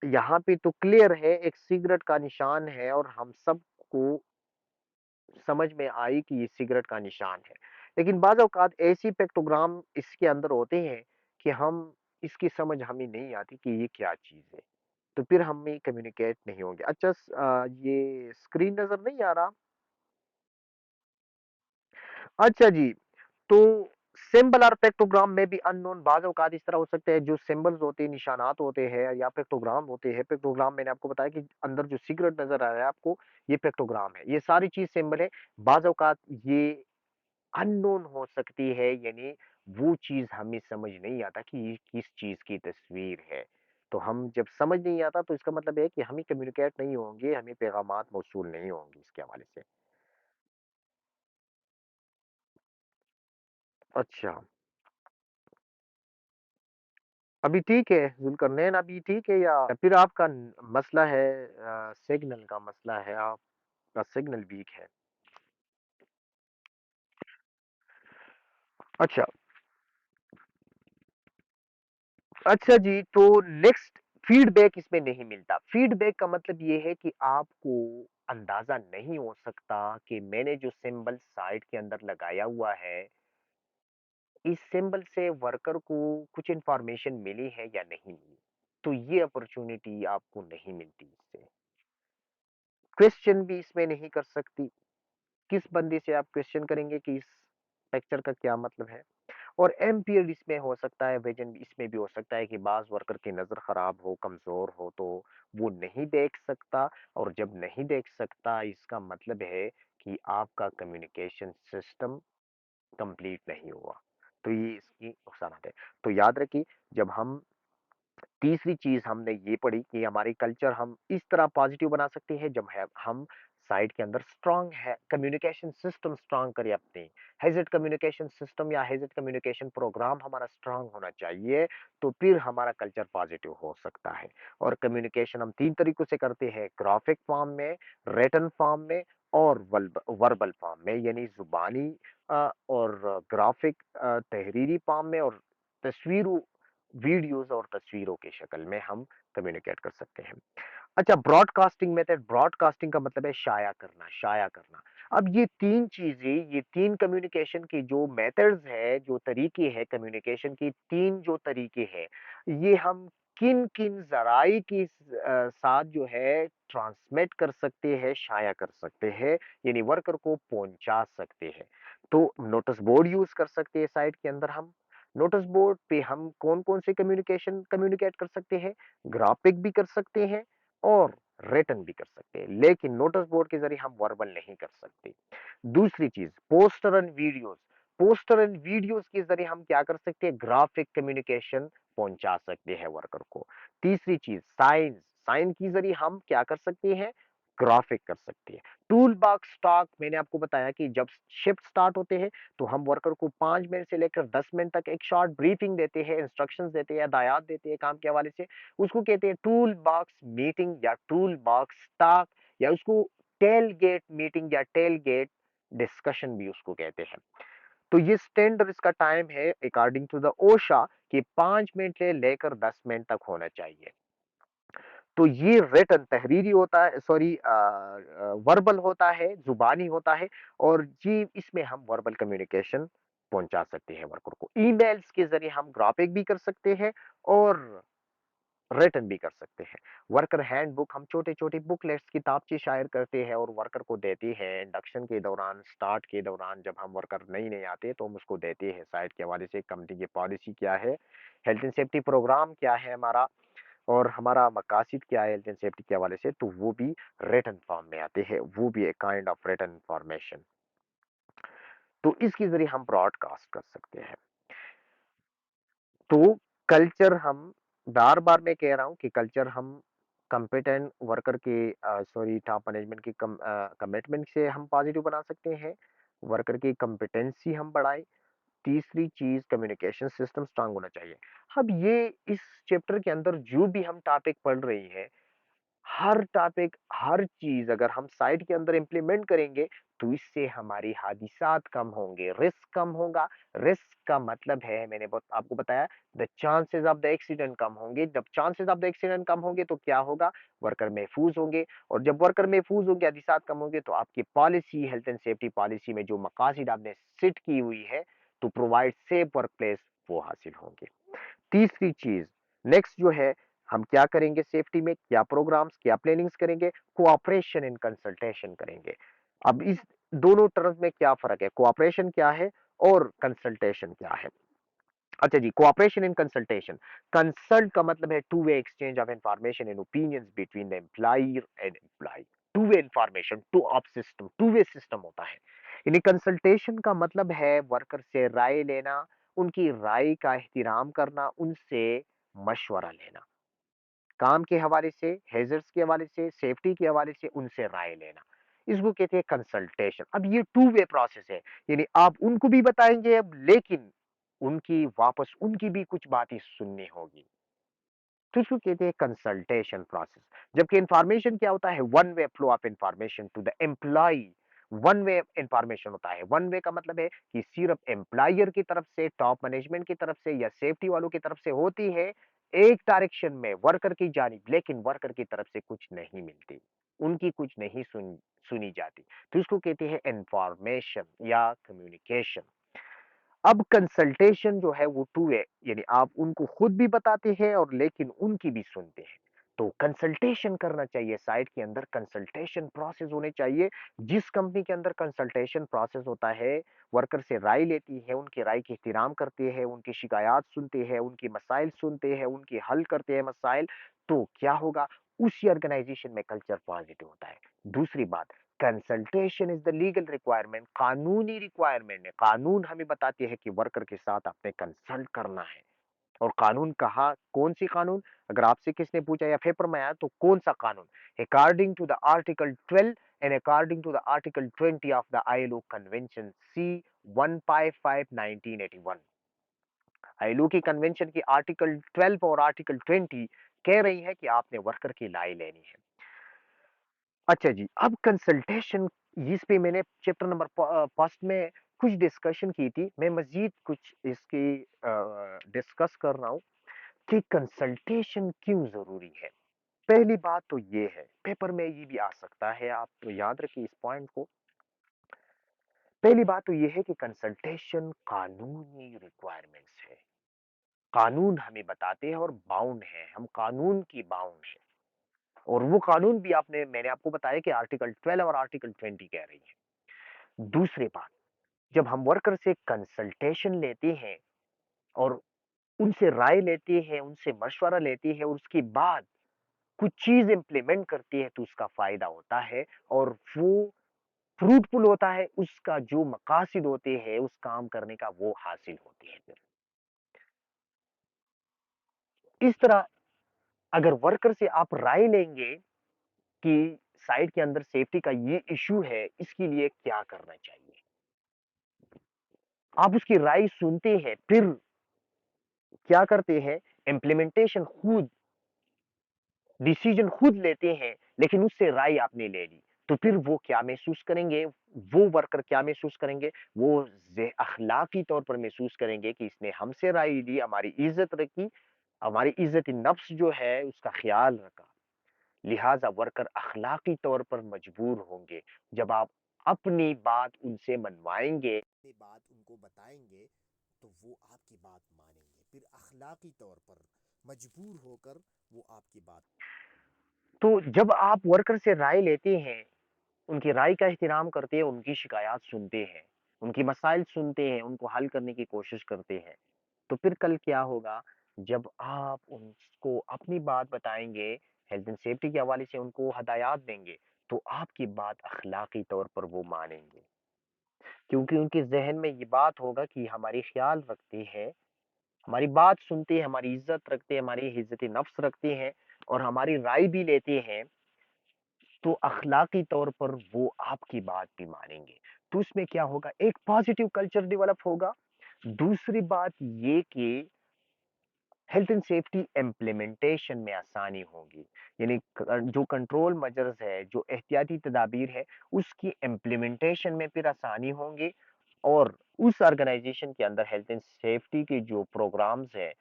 यहाँ पे तो क्लियर है, एक सिगरेट का निशान है और हम सबको समझ में आई कि ये सिगरेट का निशान है। लेकिन बाज औकात ऐसी पेक्टोग्राम इसके अंदर होते हैं कि हम इसकी समझ हमें नहीं आती कि ये क्या चीज है, तो फिर हमें कम्युनिकेट नहीं होंगे। अच्छा, ये स्क्रीन नजर नहीं आ रहा? अच्छा जी, तो सिंबल और पेक्टोग्राम में भी अननोन बाज़ औक़ात इस तरह हो सकते हैं, जो सिंबल्स होते हैं, निशानात होते हैं या पेक्टोग्राम होते हैं। पेक्टोग्राम मैंने आपको बताया कि अंदर जो सिगरेट नज़र आ रहा है आपको, ये पेक्टोग्राम है। ये सारी चीज़ सिंबल है। बाज़ औक़ात ये अननोन हो सकती है, यानी वो चीज़ हमें समझ नहीं आता कि ये किस चीज़ की तस्वीर है। तो हम जब समझ नहीं आता तो इसका मतलब है कि हम ही कम्युनिकेट नहीं होंगे, हमें पैगामात मौसूल नहीं होंगे इसके हवाले से। अच्छा। अभी ठीक है, ज़ुल्करनैन अभी ठीक है या फिर आपका मसला है, सिग्नल का मसला है, आपका सिग्नल वीक है? अच्छा, अच्छा जी, तो नेक्स्ट फीडबैक इसमें नहीं मिलता। फीडबैक का मतलब ये है कि आपको अंदाज़ा नहीं हो सकता कि मैंने जो सिंबल साइट के अंदर लगाया हुआ है, इस सिंबल से वर्कर को कुछ इन्फॉर्मेशन मिली है या नहीं मिली। तो ये अपॉर्च्युनिटी आपको नहीं मिलती इससे। क्वेश्चन भी इसमें नहीं कर सकती। किस बंदे से आप क्वेश्चन करेंगे कि इस पिक्चर का क्या मतलब है? और एम्पियर इसमें हो सकता है, विजन इसमें भी हो सकता है कि बाज़ वर्कर की नज़र ख़राब हो, कमज़ोर हो, तो वो नहीं देख सकता, और जब नहीं देख सकता इसका मतलब है कि आपका कम्युनिकेशन सिस्टम कंप्लीट नहीं हुआ। तो ये इसकी नुकसानात है। तो याद रखिए, जब हम तीसरी चीज हमने ये पढ़ी कि हमारी कल्चर हम इस तरह पॉजिटिव बना सकते हैं जब है हम साइट के अंदर स्ट्रांग है कम्युनिकेशन सिस्टम स्ट्रांग करें अपने। हैजेट कम्युनिकेशन सिस्टम या हैजेट कम्युनिकेशन प्रोग्राम हमारा स्ट्रांग होना चाहिए, तो फिर हमारा कल्चर पॉजिटिव हो सकता है। और कम्युनिकेशन हम तीन तरीकों से करते हैं, ग्राफिक फॉर्म में, रिटन फॉर्म में, और वर्बल फॉर्म में, यानी जुबानी और ग्राफिक तहरीरी फॉर्म में, और तस्वीरों वीडियोस और तस्वीरों की शक्ल में हम कम्युनिकेट कर सकते हैं। अच्छा, ब्रॉडकास्टिंग मेथड, ब्रॉडकास्टिंग का मतलब है शाया करना, शाया करना। अब ये तीन चीजें, ये तीन कम्युनिकेशन की जो मेथड्स है, जो तरीके हैं कम्युनिकेशन की, तीन जो तरीके हैं, ये हम किन किन जराई की साथ जो है ट्रांसमिट कर सकते हैं, शाया कर सकते हैं, यानी वर्कर को पहुंचा सकते हैं। तो नोटिस बोर्ड यूज कर सकते हैं साइट के अंदर हम। नोटिस बोर्ड पे हम कौन कौन से कम्युनिकेशन कम्युनिकेट कर सकते हैं, ग्राफिक भी कर सकते हैं और रिटन भी कर सकते हैं, लेकिन नोटिस बोर्ड के जरिए हम वर्बल नहीं कर सकते। दूसरी चीज, poster and videos, poster and videos के जरिए हम क्या कर सकते हैं, ग्राफिक कम्युनिकेशन पहुंचा सकते हैं वर्कर को। तीसरी चीज, साइंस, साइन के जरिए हम क्या कर सकते हैं, ग्राफिक कर सकते हैं। टूल बॉक्स स्टॉक, मैंने आपको बताया कि जब शिफ्ट स्टार्ट होते हैं तो हम वर्कर को 5 मिनट से लेकर 10 मिनट तक एक शॉर्ट ब्रीफिंग देते हैं, इंस्ट्रक्शंस देते हैं, हदायत देते हैं काम के हवाले से। उसको कहते हैं टूल बॉक्स मीटिंग या टूल बॉक्स स्टॉक, या उसको टेल गेट मीटिंग या टेल गेट डिस्कशन भी उसको कहते हैं। तो ये स्टैंडर्ड इसका टाइम है अकॉर्डिंग टू द ओशा कि 5 मिनट से लेकर 10 मिनट तक होना चाहिए। तो ये रिटन तहरीरी होता है, सॉरी वर्बल होता है, जुबानी होता है, और ये इसमें हम वर्बल कम्युनिकेशन पहुंचा सकते हैं वर्कर को। ईमेल्स के जरिए हम ग्राफिक भी कर सकते हैं और रिटन भी कर सकते हैं। वर्कर हैंडबुक, हम छोटे छोटे बुकलेट्स किताबचे शायर करते हैं और वर्कर को देते हैं इंडक्शन के दौरान, स्टार्ट के दौरान, जब हम वर्कर नई नई आते हैं तो हम उसको देते हैं साइट के हवाले से, कंपनी की पॉलिसी क्या है, हेल्थ एंड सेफ्टी प्रोग्राम क्या है हमारा, और हमारा मकासद क्या है हेल्थ एंड सेफ्टी के हवाले से, तो वो भी रिटन फॉर्म में आते हैं, वो भी एक काइंड ऑफ रिटन इंफॉर्मेशन। तो इसके जरिए हम ब्रॉडकास्ट कर सकते हैं। तो कल्चर हम, बार बार मैं कह रहा हूं कि कल्चर हम कंपिटेंट वर्कर के, सॉरी, टॉप मैनेजमेंट की कमिटमेंट से हम पॉजिटिव बना सकते हैं, वर्कर की कंपिटेंसी हम बढ़ाएं। तीसरी चीज, कम्युनिकेशन सिस्टम स्ट्रांग होना चाहिए। अब ये इस चैप्टर के अंदर जो भी हम टॉपिक पढ़ रही है, हर टॉपिक, हर चीज अगर हम साइट के अंदर इंप्लीमेंट करेंगे तो इससे हमारी हादिसात कम होंगे, रिस्क कम होगा। रिस्क का मतलब है, मैंने बहुत आपको बताया, the chances of the accident कम होंगे। जब चांसेस ऑफ द एक्सीडेंट कम होंगे तो क्या होगा, वर्कर महफूज होंगे, और जब वर्कर महफूज होंगे, हादिसात कम होंगे, तो आपकी policy, health and safety policy में जो मकासद आपने सेट की हुई है to provide safe workplace, वो हासिल होंगे। तीसरी चीज, नेक्स्ट जो है, हम क्या करेंगे सेफ्टी में, क्या प्रोग्राम्स, क्या प्लानिंग्स करेंगे, कोऑपरेशन इन कंसल्टेशन करेंगे। अब इस दोनों टर्म्स में क्या फर्क है, कोऑपरेशन क्या है और कंसल्टेशन क्या है। अच्छा जी, कोऑपरेशन इन कंसल्टेशन, कंसल्ट का मतलब है two way exchange of information and opinions between the employer and employee. Two way information, two of system, two way system होता है। यानी कंसल्टेशन का मतलब है वर्कर से राय लेना, उनकी राय का एहतराम करना, उनसे मशवरा लेना, काम के हवाले से, हैजर्ड्स के हवाले से, सेफ्टी के हवाले से उनसे राय लेना, इसको कहते हैं कंसल्टेशन। अब ये टू वे प्रोसेस है, यानी आप उनको भी बताएंगे अब, लेकिन उनकी वापस उनकी भी कुछ बातें सुननी होगी, तो इसको कहते हैं कंसल्टेशन प्रोसेस। जबकि इंफॉर्मेशन क्या होता है, one way flow of information to the employee. One way information होता है, वन वे का मतलब है कि सिर्फ एम्प्लॉयर की तरफ से, टॉप मैनेजमेंट की तरफ से या सेफ्टी वालों की तरफ से होती है, एक डायरेक्शन में वर्कर की जानिब, लेकिन वर्कर की तरफ से कुछ नहीं मिलती, उनकी कुछ नहीं सुनी जाती। तो इसको कहते हैं इन्फॉर्मेशन या कम्युनिकेशन। अब कंसल्टेशन जो है वो टू वे, यानी आप उनको खुद भी बताते हैं और लेकिन उनकी भी सुनते हैं। तो कंसल्टेशन करना चाहिए, साइट के अंदर कंसल्टेशन प्रोसेस होने चाहिए। जिस कंपनी के अंदर कंसल्टेशन प्रोसेस होता है, वर्कर से राय लेती है, उनकी राय की एहतराम करते हैं, उनकी शिकायत सुनते हैं, उनकी मसाइल सुनते हैं, उनकी हल करते हैं मसाइल, तो क्या होगा, उसी ऑर्गेनाइजेशन में कल्चर पॉजिटिव होता है। दूसरी बात, consultation is the legal requirement, कानूनी रिक्वायरमेंट है। कानून हमें बताते हैं कि वर्कर के साथ आपने कंसल्ट करना है। और कानून कहा, कौन सी कानून, अगर आपसे किसने पूछा या पेपर में आया तो कौन सा कानून, according to the article 12 and according to the article 20 of the ILO convention C 155 1981। ILO की कन्वेंशन की आर्टिकल 12 और आर्टिकल 20 कह रही है कि आपने वर्कर की राय लेनी है। अच्छा जी, अब कंसल्टेशन, इस पे मैंने चैप्टर नंबर फर्स्ट में कुछ डिस्कशन की थी, मैं मजीद कुछ इसकी डिस्कस कर रहा हूँ कि कंसल्टेशन क्यों जरूरी है। पहली बात तो ये है, पेपर में ये भी आ सकता है, आप तो याद रखिए इस पॉइंट को। पहली बात तो ये है कि कंसल्टेशन कानूनी रिक्वायरमेंट्स है, कानून हमें बताते हैं और बाउंड है, हम कानून की बाउंड है। और वो कानून भी मैंने आपको बताया कि आर्टिकल 12 और आर्टिकल 20 कह रही है। दूसरी बात, जब हम वर्कर से कंसल्टेशन लेते हैं और उनसे राय लेते हैं, उनसे मशवरा लेते हैं, उसके बाद कुछ चीज इंप्लीमेंट करती है, तो उसका फायदा होता है और वो फ्रूटफुल होता है, उसका जो मकासद होते हैं उस काम करने का वो हासिल होते हैं। फिर इस तरह अगर वर्कर से आप राय लेंगे कि साइट के अंदर सेफ्टी का ये इश्यू है, इसके लिए क्या करना चाहिए, आप उसकी राय सुनते हैं, फिर क्या करते हैं, इम्प्लीमेंटेशन खुद, डिसीजन खुद लेते हैं, लेकिन उससे राय आपने ले ली, तो फिर वो क्या महसूस करेंगे, वो वर्कर क्या महसूस करेंगे, वो अखलाकी तौर पर महसूस करेंगे कि इसने हमसे राय ली, हमारी इज्जत रखी, हमारी इज्जत नफ्स जो है उसका ख्याल रखा। लिहाजा वर्कर अखलाकी तौर पर मजबूर होंगे। जब आप अपनी बात उनसे मनवाएंगे, अपनी बात उनको बताएंगे, तो वो आपकी बात मानेंगे, फिर अखलाकी तौर पर मजबूर होकर वो आपकी बात। तो जब आप वर्कर से राय लेते हैं, उनकी राय का एहतराम करते हैं, उनकी शिकायत सुनते हैं, उनकी मसाइल सुनते हैं, उनको हल करने की कोशिश करते हैं, तो फिर कल क्या होगा, जब आप उनको अपनी बात बताएंगे, हेल्थ एंड सेफ्टी के हवाले से उनको हदायत देंगे, तो आपकी बात अखलाकी तौर पर वो मानेंगे, क्योंकि उनके जहन में ये बात होगा कि हमारी ख्याल रखते हैं, हमारी बात सुनते हैं, हमारी इज्जत रखते हैं, हमारी इज्जत नफ्स रखते हैं और हमारी राय भी लेते हैं, तो अखलाकी तौर पर वो आपकी बात भी मानेंगे। तो उसमें क्या होगा, एक पॉजिटिव कल्चर डेवलप होगा। दूसरी बात ये कि हेल्थ एंड सेफ्टी इम्प्लीमेंटेशन में आसानी होगी, यानी जो कंट्रोल मेजर्स है, जो एहतियाती तदाबीर है, उसकी इम्प्लीमेंटेशन में फिर आसानी होंगी और उस ऑर्गेनाइजेशन के अंदर हेल्थ एंड सेफ्टी के जो प्रोग्राम्स है,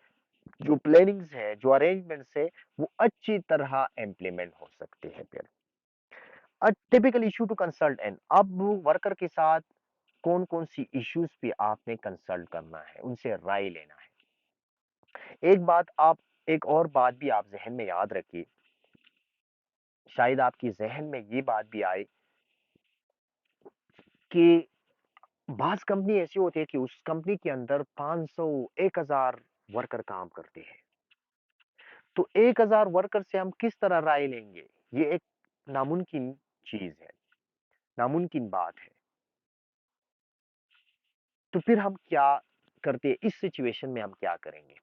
जो प्लानिंग्स है, जो अरेंजमेंट्स है, वो अच्छी तरह इम्प्लीमेंट हो सकते हैं। फिर typical issue to consult and, अब वर्कर के साथ कौन कौन सी इश्यूज पे आपने कंसल्ट करना है, उनसे राय लेना है। एक बात आप, एक और बात भी आप जहन में याद रखिए, शायद आपकी जहन में ये बात भी आए कि बाज कंपनी ऐसी होती है कि उस कंपनी के अंदर 500 1000 वर्कर काम करते हैं, तो 1000 वर्कर से हम किस तरह राय लेंगे, ये एक नामुमकिन चीज है, नामुमकिन बात है। तो फिर हम क्या करते हैं, इस सिचुएशन में हम क्या करेंगे।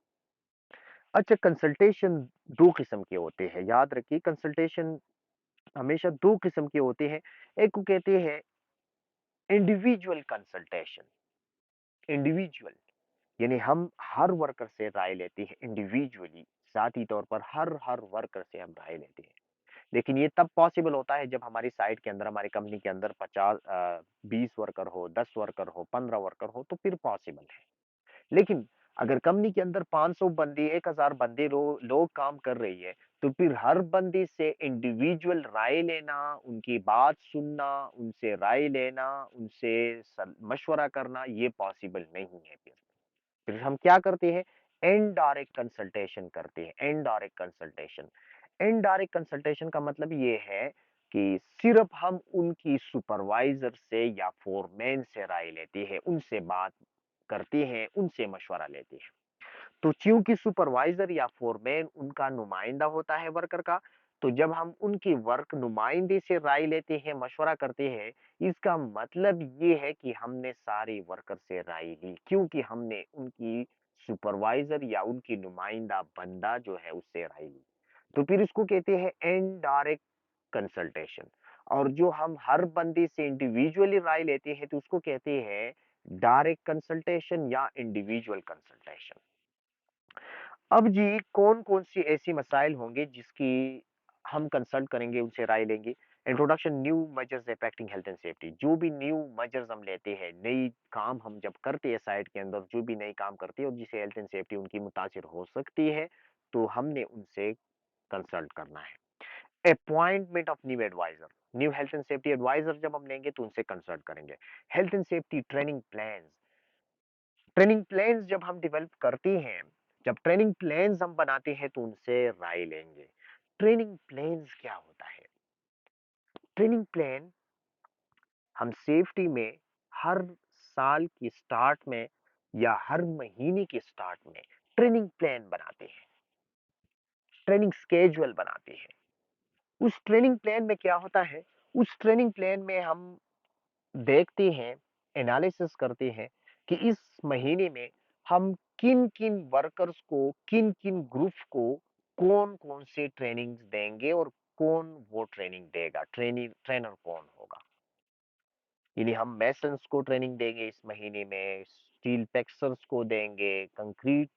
अच्छा, कंसल्टेशन दो किस्म के होते हैं, याद रखिए कंसल्टेशन हमेशा दो किस्म के होते हैं। एक को कहते हैं इंडिविजुअल कंसल्टेशन, इंडिविजुअल यानी हम हर वर्कर से राय लेते हैं इंडिविजुअली, जाती तौर पर हर हर वर्कर से हम राय लेते हैं। लेकिन ये तब पॉसिबल होता है जब हमारी साइट के अंदर, हमारी कंपनी के अंदर 20 वर्कर हो, 10 वर्कर हो, 15 वर्कर हो, तो फिर पॉसिबल है। लेकिन अगर कंपनी के अंदर 500 बंदी 1000 बंदे लोग काम कर रही है, तो फिर हर बंदी से इंडिविजुअल राय लेना, उनकी बात सुनना, उनसे राय लेना, उनसे मशवरा करना, ये पॉसिबल नहीं है। फिर हम क्या करते हैं? इनडायरेक्ट कंसल्टेशन करते हैं। इनडायरेक्ट कंसल्टेशन, इनडायरेक्ट कंसल्टेशन का मतलब ये है कि सिर्फ हम उनकी सुपरवाइजर से या फोरमैन से राय लेते हैं, उनसे बात करते हैं, उनसे मशवरा लेते हैं। तो चूंकि सुपरवाइजर या फोरमैन उनका नुमाइंदा होता है वर्कर का, तो जब हम उनकी वर्क नुमाइंदे से राय लेते हैं, मशवरा करते हैं, इसका मतलब ये है कि हमने सारे वर्कर से राय ली, क्योंकि हमने उनकी सुपरवाइजर या उनकी नुमाइंदा बंदा जो है उससे राय ली। तो फिर इसको कहते हैं इनडायरेक्ट कंसल्टेशन। और जो हम हर बंदे से इंडिविजुअली राय लेते हैं, तो उसको कहते हैं डायरेक्ट कंसल्टेशन या इंडिविजुअल कंसल्टेशन। अब जी कौन-कौन सी ऐसी मसाइल होंगे जिसकी हम कंसल्ट करेंगे, उनसे राय लेंगे? Introduction new measures affecting health and safety. जो भी न्यू मेजर्स हम लेते हैं, नई काम हम जब करते हैं साइट के अंदर, जो भी नई काम करते हैं और जिससे हेल्थ एंड सेफ्टी उनकी मुतासिर हो सकती है, तो हमने उनसे कंसल्ट करना है। Appointment of new adviser, new health and safety adviser जब हम लेंगे तो उनसे कंसल्ट करेंगे। Health and safety training plans, training plans जब हम डेवलप करते हैं, जब ट्रेनिंग प्लान्स हम बनाते हैं तो उनसे राय लेंगे। ट्रेनिंग प्लान्स क्या होता है? ट्रेनिंग प्लान हम सेफ्टी में हर साल की स्टार्ट में या हर महीने के स्टार्ट में ट्रेनिंग प्लान बनाते हैं, ट्रेनिंग स्केड्यूल बनाते हैं। उस ट्रेनिंग प्लान में क्या होता है? उस ट्रेनिंग प्लान में हम देखते हैं, एनालिसिस करते हैं कि इस महीने में हम किन किन वर्कर्स को, किन किन ग्रुप को कौन कौन से ट्रेनिंग देंगे और कौन वो ट्रेनिंग देगा, ट्रेनर कौन होगा। यानी हम मैसन्स को ट्रेनिंग देंगे इस महीने में, स्टील पैक्सर्स को देंगे, कंक्रीट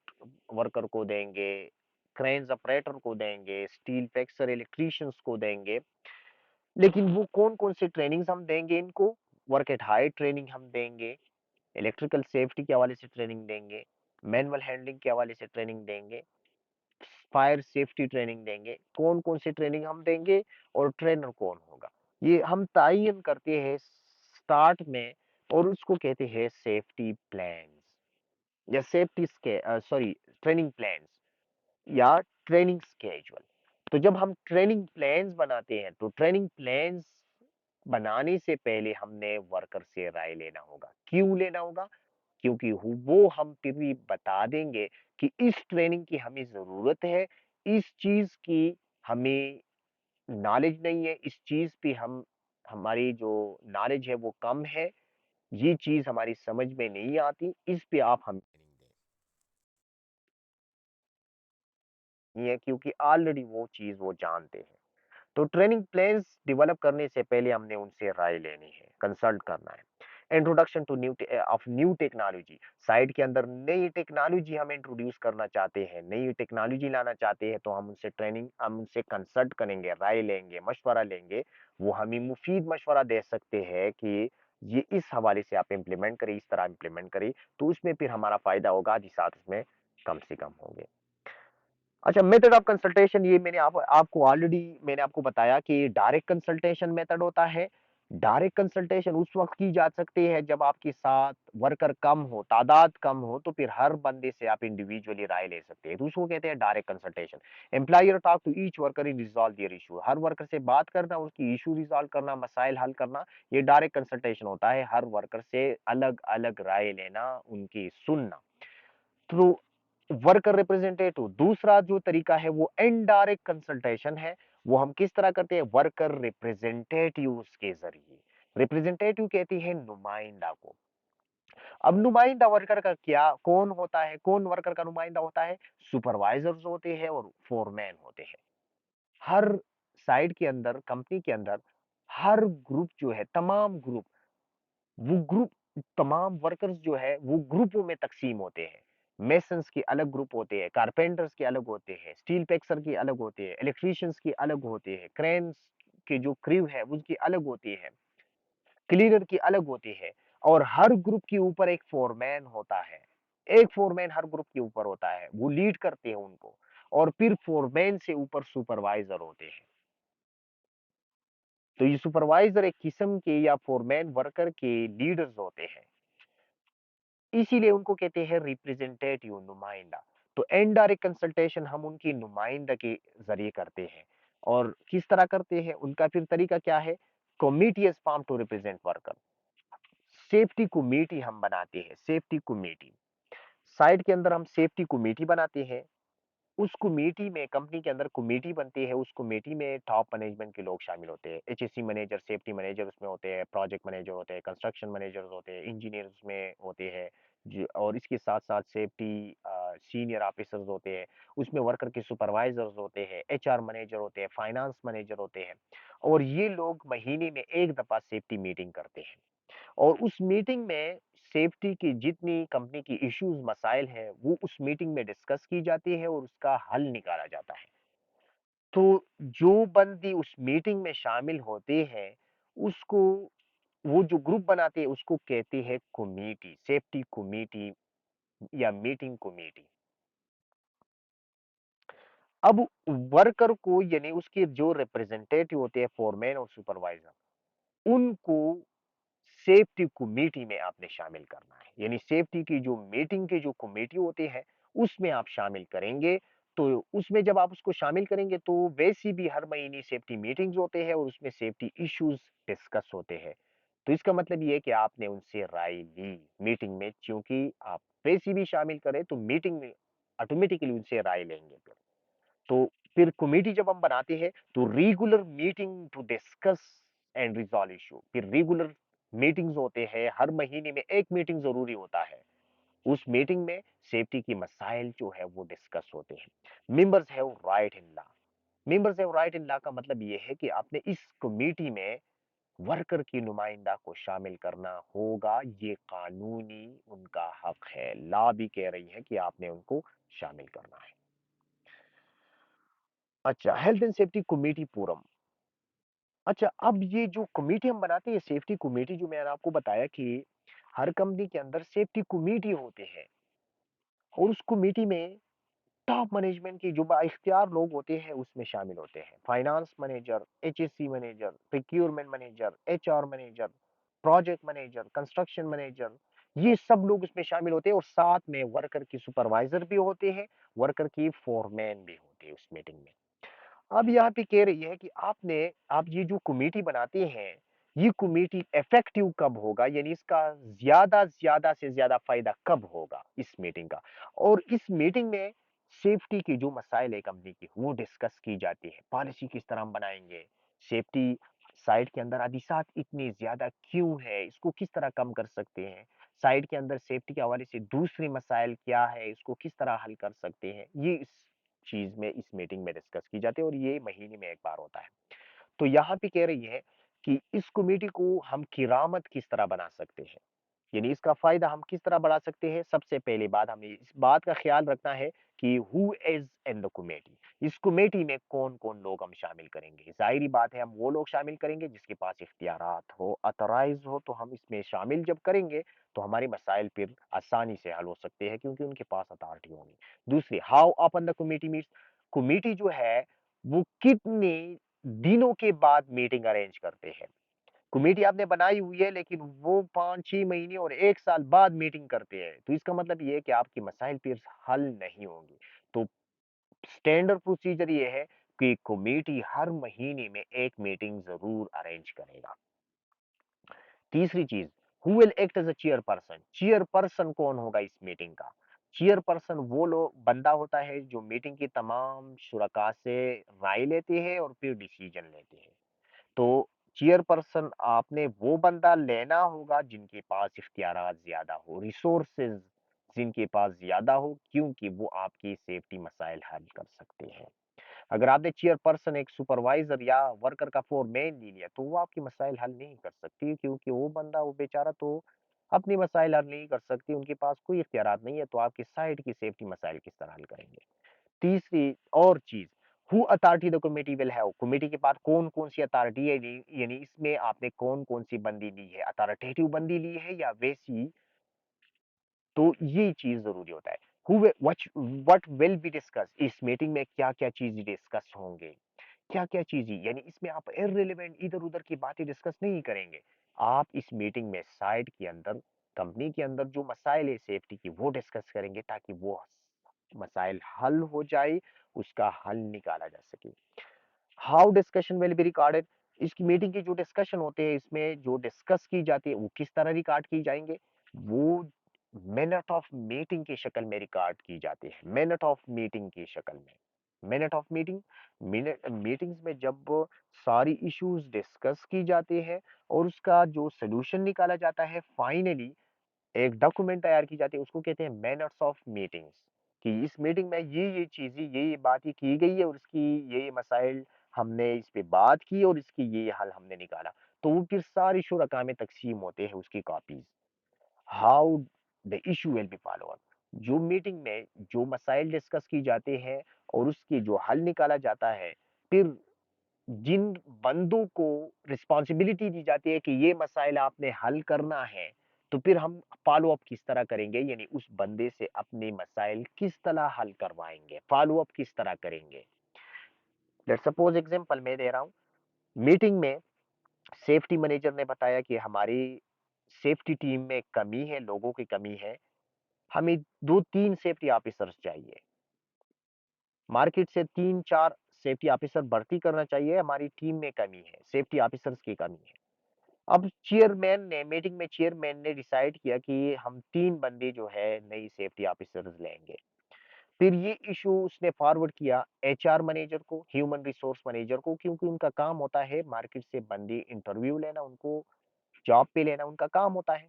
वर्कर को देंगे, क्रेन्स ऑपरेटर को देंगे, स्टील पैक्सर इलेक्ट्रीशियंस को देंगे। लेकिन वो कौन-कौन सी ट्रेनिंग्स हम देंगे इनको? वर्क एट हाइट ट्रेनिंग हम देंगे, इलेक्ट्रिकल सेफ्टी के हवाले से ट्रेनिंग देंगे, मैनुअल हैंडलिंग के हवाले से ट्रेनिंग देंगे, फायर सेफ्टी ट्रेनिंग देंगे। कौन-कौन सी ट्रेनिंग हम देंगे और ट्रेनर कौन होगा? ये हम तयन करते हैं स्टार्ट में, और उसको कहते हैं सेफ्टी प्लान्स या ट्रेनिंग प्लान्स या ट्रेनिंग स्केड्यूल। तो जब हम ट्रेनिंग प्लान्स बनाते हैं, तो ट्रेनिंग प्लान्स बनाने से पहले हमने वर्कर से राय लेना होगा। क्यों लेना होगा? क्योंकि वो हम फिर भी बता देंगे कि इस ट्रेनिंग की हमें जरूरत है, इस चीज की हमें नॉलेज नहीं है, इस चीज पे हम, हमारी जो नॉलेज है वो कम है, ये चीज हमारी समझ में नहीं आती, इस पे आप हमें ट्रेनिंग दें। ये क्योंकि ऑलरेडी वो चीज वो जानते हैं। तो ट्रेनिंग प्लान्स डेवलप करने से पहले हमने उनसे राय लेनी है, कंसल्ट करना है। Introduction to new technology, site के अंदर नई टेक्नोलॉजी हम इंट्रोड्यूस करना चाहते हैं, नई टेक्नोलॉजी लाना चाहते हैं, तो हम उनसे कंसल्ट करेंगे, राय लेंगे, मशवरा लेंगे। वो हमें मुफीद मशवरा दे सकते हैं कि ये इस हवाले से आप इम्प्लीमेंट करें, इस तरह इम्प्लीमेंट करें, तो उसमें फिर हमारा फायदा होगा, आदि साथ उसमें कम से कम होंगे। अच्छा, मेथड ऑफ कंसल्टेशन, ये आपको ऑलरेडी मैंने आपको बताया कि डायरेक्ट कंसल्टेशन मेथड होता है। डायरेक्ट कंसल्टेशन उस वक्त की जा सकती है जब आपके साथ वर्कर कम हो, तादाद कम हो, तो फिर हर बंदे से आप इंडिविजुअली राय ले सकते हैं, तो उसको कहते हैं direct consultation. Employer talk to each worker in resolve their issue, हर वर्कर से बात करना, उसकी इशू रिजॉल्व करना, मसाइल हल करना, ये डायरेक्ट कंसल्टेशन होता है। हर वर्कर से अलग अलग राय लेना, उनकी सुनना, थ्रू वर्कर रिप्रेजेंटेटिव। दूसरा जो तरीका है वो इनडायरेक्ट कंसल्टेशन है। वो हम किस तरह करते हैं? वर्कर रिप्रेजेंटेटिव के जरिए। रिप्रेजेंटेटिव कहती है नुमाइंदा को। अब नुमाइंदा वर्कर का क्या, कौन होता है, कौन वर्कर का नुमाइंदा होता है? सुपरवाइजर्स होते हैं और फोरमैन होते हैं। हर साइड के अंदर, कंपनी के अंदर हर ग्रुप जो है, तमाम ग्रुप, वो ग्रुप, तमाम वर्कर्स जो है वो ग्रुपों में तकसीम होते हैं। मेसन्स के अलग ग्रुप होते हैं, कारपेंटर्स के अलग होते हैं, स्टील पैक्सर के अलग होते हैं, इलेक्ट्रीशियंस के अलग होते हैं, क्रेन्स के जो क्रू है उसकी अलग होती है, क्लीनर की अलग होती है, और हर ग्रुप के ऊपर एक फोरमैन होता है। एक फोरमैन हर ग्रुप के ऊपर होता है, वो लीड करते हैं उनको, और फिर फोरमैन से ऊपर सुपरवाइजर होते हैं। तो ये सुपरवाइजर एक किस्म के या फोरमैन वर्कर के लीडर्स होते हैं, इसीलिए उनको कहते हैं रिप्रेजेंटेटिव, नुमाइंदा। तो इनडायरेक्ट कंसल्टेशन हम उनकी नुमाइंदा के जरिए करते हैं। और किस तरह करते हैं, उनका फिर तरीका क्या है? Committee is form to represent worker. Safety committee हम बनाते हैं, सेफ्टी कमेटी साइट के अंदर हम सेफ्टी कमेटी बनाते हैं। उस कमेटी में, कंपनी के अंदर कमेटी बनती है, उस कमेटी में टॉप मैनेजमेंट के लोग शामिल होते हैं, एचएससी मैनेजर, सेफ्टी मैनेजर उसमें होते हैं, प्रोजेक्ट मैनेजर होते हैं, कंस्ट्रक्शन मैनेजर्स होते हैं, इंजीनियर उसमें होते हैं, और इसके साथ साथ सेफ्टी सीनियर ऑफिसर्स होते हैं, उसमें वर्कर के सुपरवाइजर्स होते हैं, एचआर मैनेजर होते हैं, फाइनेंस मैनेजर होते हैं। और ये लोग महीने में एक दफा सेफ्टी मीटिंग करते हैं, और उस मीटिंग में सेफ्टी की जितनी कंपनी की इश्यूज मसाइल हैं वो उस मीटिंग में डिस्कस की जाती है और उसका हल निकाला जाता है। तो जो बंदी उस मीटिंग में शामिल होते हैं, उसको, वो जो ग्रुप बनाते हैं उसको कहते हैं कमेटी, सेफ्टी कमेटी या मीटिंग कमेटी। अब वर्कर को, यानी उसके जो रिप्रेजेंटेटिव होते हैं, फोरमैन और सुपरवाइजर, उनको सेफ्टी कमेटी में आपने शामिल करना है, यानी सेफ्टी की जो मीटिंग के जो कमेटी होते हैं उसमें आप शामिल करेंगे। तो उसमें जब आप उसको शामिल करेंगे तो वैसी भी हर महीने सेफ्टी मीटिंग्स होते हैं और उसमें सेफ्टी इश्यूज डिस्कस होते हैं। तो इसका मतलब ये है कि आपने उनसे राय ली मीटिंग में, क्योंकि आप वैसी भी शामिल करें तो मीटिंग में ऑटोमेटिकली उनसे राय लेंगे फिर। तो फिर कमेटी जब हम बनाते हैं तो regular meeting to discuss and resolve issue, फिर रेगुलर मीटिंग्स होते हैं, हर महीने में एक मीटिंग जरूरी होता है। उस मीटिंग में सेफ्टी की मसाइल जो है वो डिस्कस होते हैं। Members have right in law. Members have right in law का मतलब ये है कि आपने इस कमेटी में वर्कर की नुमाइंदा को शामिल करना होगा, ये कानूनी उनका हक है, लॉ भी कह रही है कि आपने उनको शामिल करना है। अच्छा, health and safety committee forum. अच्छा, अब ये जो कमेटी हम बनाते हैं, सेफ्टी कमेटी, जो मैंने आपको बताया कि हर कंपनी के अंदर सेफ्टी कमेटी होते हैं, और उस कमेटी में टॉप मैनेजमेंट की जो बाइख्तियार लोग होते हैं उसमें शामिल होते हैं, finance manager, HSC manager, procurement manager, HR manager, project manager, construction manager, ये सब लोग उसमें शामिल होते हैं, और साथ में वर्कर की सुपरवाइजर भी होते हैं, वर्कर की फोरमैन भी होते हैं उस मीटिंग में। अब यहाँ पे कह रही है कि आप ये जो कमेटी बनाते हैं, ये कमेटी इफेक्टिव कब होगा, यानी इसका ज्यादा से ज्यादा फायदा कब होगा इस मीटिंग का। और इस मीटिंग में सेफ्टी की जो मसाइल है कंपनी की वो डिस्कस की जाती है, पॉलिसी किस तरह हम बनाएंगे, सेफ्टी साइट के अंदर हादिसात इतनी ज्यादा क्यों है, इसको किस तरह कम कर सकते हैं, साइट के अंदर सेफ्टी के हवाले से दूसरी मसाइल क्या है, इसको किस तरह हल कर सकते हैं, ये इस चीज में, इस मीटिंग में डिस्कस की जाती है, और ये महीने में एक बार होता है। तो यहाँ पे कह रही है कि इस कमेटी को हम किरामत किस तरह बना सकते हैं, यानी इसका फायदा हम किस तरह बढ़ा सकते हैं। सबसे पहली बात, हमें इस बात का ख्याल रखना है कि who is in the committee, इस कमेटी में कौन कौन लोग हम शामिल करेंगे। जाहिर बात है हम वो लोग शामिल करेंगे जिसके पास इख्तियारात हो, अथराइज हो, तो हम इसमें शामिल जब करेंगे तो हमारी मसाइल फिर आसानी से हल हो सकते हैं, क्योंकि उनके पास अथॉरिटी होगी। दूसरी, how often the committee meets, committee जो है वो कितने दिनों के बाद मीटिंग अरेंज करते हैं। कमेटी आपने बनाई हुई है लेकिन वो 5-6 महीने और 1 साल बाद मीटिंग करते हैं, तो इसका मतलब ये है कि आपकी मसाइल फिर हल नहीं होंगी। तो स्टैंडर्ड प्रोसीजर ये है कि कमेटी हर महीने में एक मीटिंग जरूर अरेंज करेगा। तीसरी चीज, who will act as a chairperson, chairperson कौन होगा इस मीटिंग का। चेयरपर्सन वो लोग बंदा होता है जो मीटिंग की तमाम शुरका से राय लेते हैं और फिर डिसीजन लेते हैं। तो चेयरपर्सन आपने वो बंदा लेना होगा जिनके पास इख्तियारात ज्यादा हो, रिसोर्सेज जिनके पास ज्यादा हो, क्योंकि वो आपकी सेफ्टी मसाइल हल कर सकते हैं। अगर आपने चेयरपर्सन, एक सुपरवाइजर या वर्कर का फोरमैन ले लिया तो वो आपकी मसाइल हल नहीं कर सकती, क्योंकि वो बंदा, वो बेचारा तो अपनी मसाइल हल नहीं कर सकती, उनके पास कोई इख्तियारात नहीं है, तो आपकी साइड की सेफ्टी मसाइल किस तरह हल करेंगे। तीसरी और चीज, who authority the committee will have, committee के पास कौन कौन सी अथॉरिटी है, यानी इसमें आपने कौन कौन सी बंदी ली है, अथॉरिटेटिव बंदी ली है या वैसी तो ये चीज जरूरी होता है। Who what will be discuss, इस मीटिंग में क्या क्या चीज डिस्कस होंगे, क्या क्या चीज, यानी इसमें आप इररिलेवेंट इधर उधर की बातें डिस्कस नहीं करेंगे। आप इस मीटिंग में साइट के अंदर, कंपनी के अंदर जो मसाइल है सेफ्टी की वो डिस्कस करेंगे, ताकि वो मसाइल हल हो जाए, उसका हल निकाला जा सके। How discussion will be recorded, इसकी मीटिंग की जो डिस्कशन होते हैं, इसमें जो डिस्कस की जाती है वो किस तरह रिकॉर्ड की जाएंगे, वो मिनट ऑफ मीटिंग की शक्ल में रिकॉर्ड की जाती है। मिनट ऑफ मीटिंग की शक्ल में, minute of meeting, minute meetings में जब सारी इश्यूज डिस्कस की जाती है और उसका जो सोल्यूशन निकाला जाता है, फाइनली एक डॉक्यूमेंट तैयार की जाती है, उसको कहते हैं मिनट्स ऑफ मीटिंग्स। कि इस मीटिंग में ये चीजें, ये बातें की गई है और इसकी ये मसाइल हमने इस पे बात की और इसकी ये हल हमने निकाला। तो वो फिर सारी शुरका में तकसीम होते हैं उसकी copies. How the issue will be follower, जो मीटिंग में जो मसाइल डिस्कस की जाते हैं और उसकी जो हल निकाला जाता है, फिर जिन बंदों को रिस्पॉन्सिबिलिटी दी जाती है कि ये मसाइल आपने हल करना है, तो फिर हम फॉलो अप किस तरह करेंगे, यानी उस बंदे से अपने मसाइल किस तरह हल करवाएंगे, फॉलो अप किस तरह करेंगे। लेट्स सपोज एग्जांपल मैं दे रहा हूँ, मीटिंग में सेफ्टी मैनेजर ने बताया कि हमारी सेफ्टी टीम में कमी है, लोगों की कमी है, हमें 2-3 सेफ्टी ऑफिसर्स चाहिए, मार्केट से 3-4 सेफ्टी ऑफिसर भर्ती करना चाहिए, हमारी टीम में कमी है, सेफ्टी ऑफिसर्स की कमी है। अब चेयरमैन ने, मीटिंग में चेयरमैन ने डिसाइड किया कि हम 3 बंदे जो है नई सेफ्टी ऑफिसर्स लेंगे। फिर ये इशू उसने फॉरवर्ड किया एचआर मैनेजर को, ह्यूमन रिसोर्स मैनेजर को, क्योंकि उनका काम होता है मार्केट से बंदे इंटरव्यू लेना, उनको जॉब पे लेना उनका काम होता है।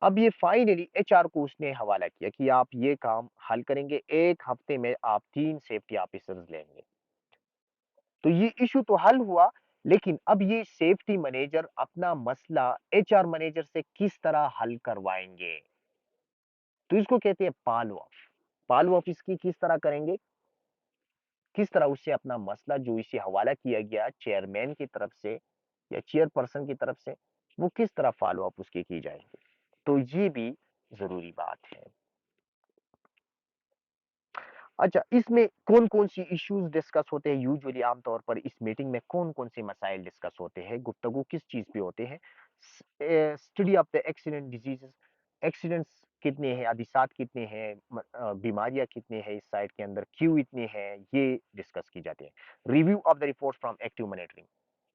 अब ये फाइनली एचआर को उसने हवाला किया कि आप ये काम हल करेंगे, 1 हफ्ते में आप 3 सेफ्टी ऑफिसर्स लेंगे। तो ये इशू तो हल हुआ, लेकिन अब ये सेफ्टी मैनेजर अपना मसला एचआर मैनेजर से किस तरह हल करवाएंगे, तो इसको कहते हैं फॉलो अप। फॉलो अप इसकी किस तरह करेंगे, किस तरह उससे अपना मसला जो इसे हवाला किया गया चेयरमैन की तरफ से या चेयरपर्सन की तरफ से, वो किस तरह फॉलो अप उसकी की जाएंगे। तो ये भी जरूरी बात है। अच्छा, इसमें कौन-कौन सी इश्यूज डिस्कस होते हैं यूजुअली, आमतौर पर इस मीटिंग में कौन-कौन से मसाइल डिस्कस होते हैं, गुफ्तगू किस चीज़ पे होते हैं? Study of the accident diseases, accidents कितने हैं, हादिसात कितने हैं, बीमारियाँ कितने हैं इस साइट के अंदर, क्यों इतने हैं, ये डिस्कस की जाती है। Review of the reports from active monitoring,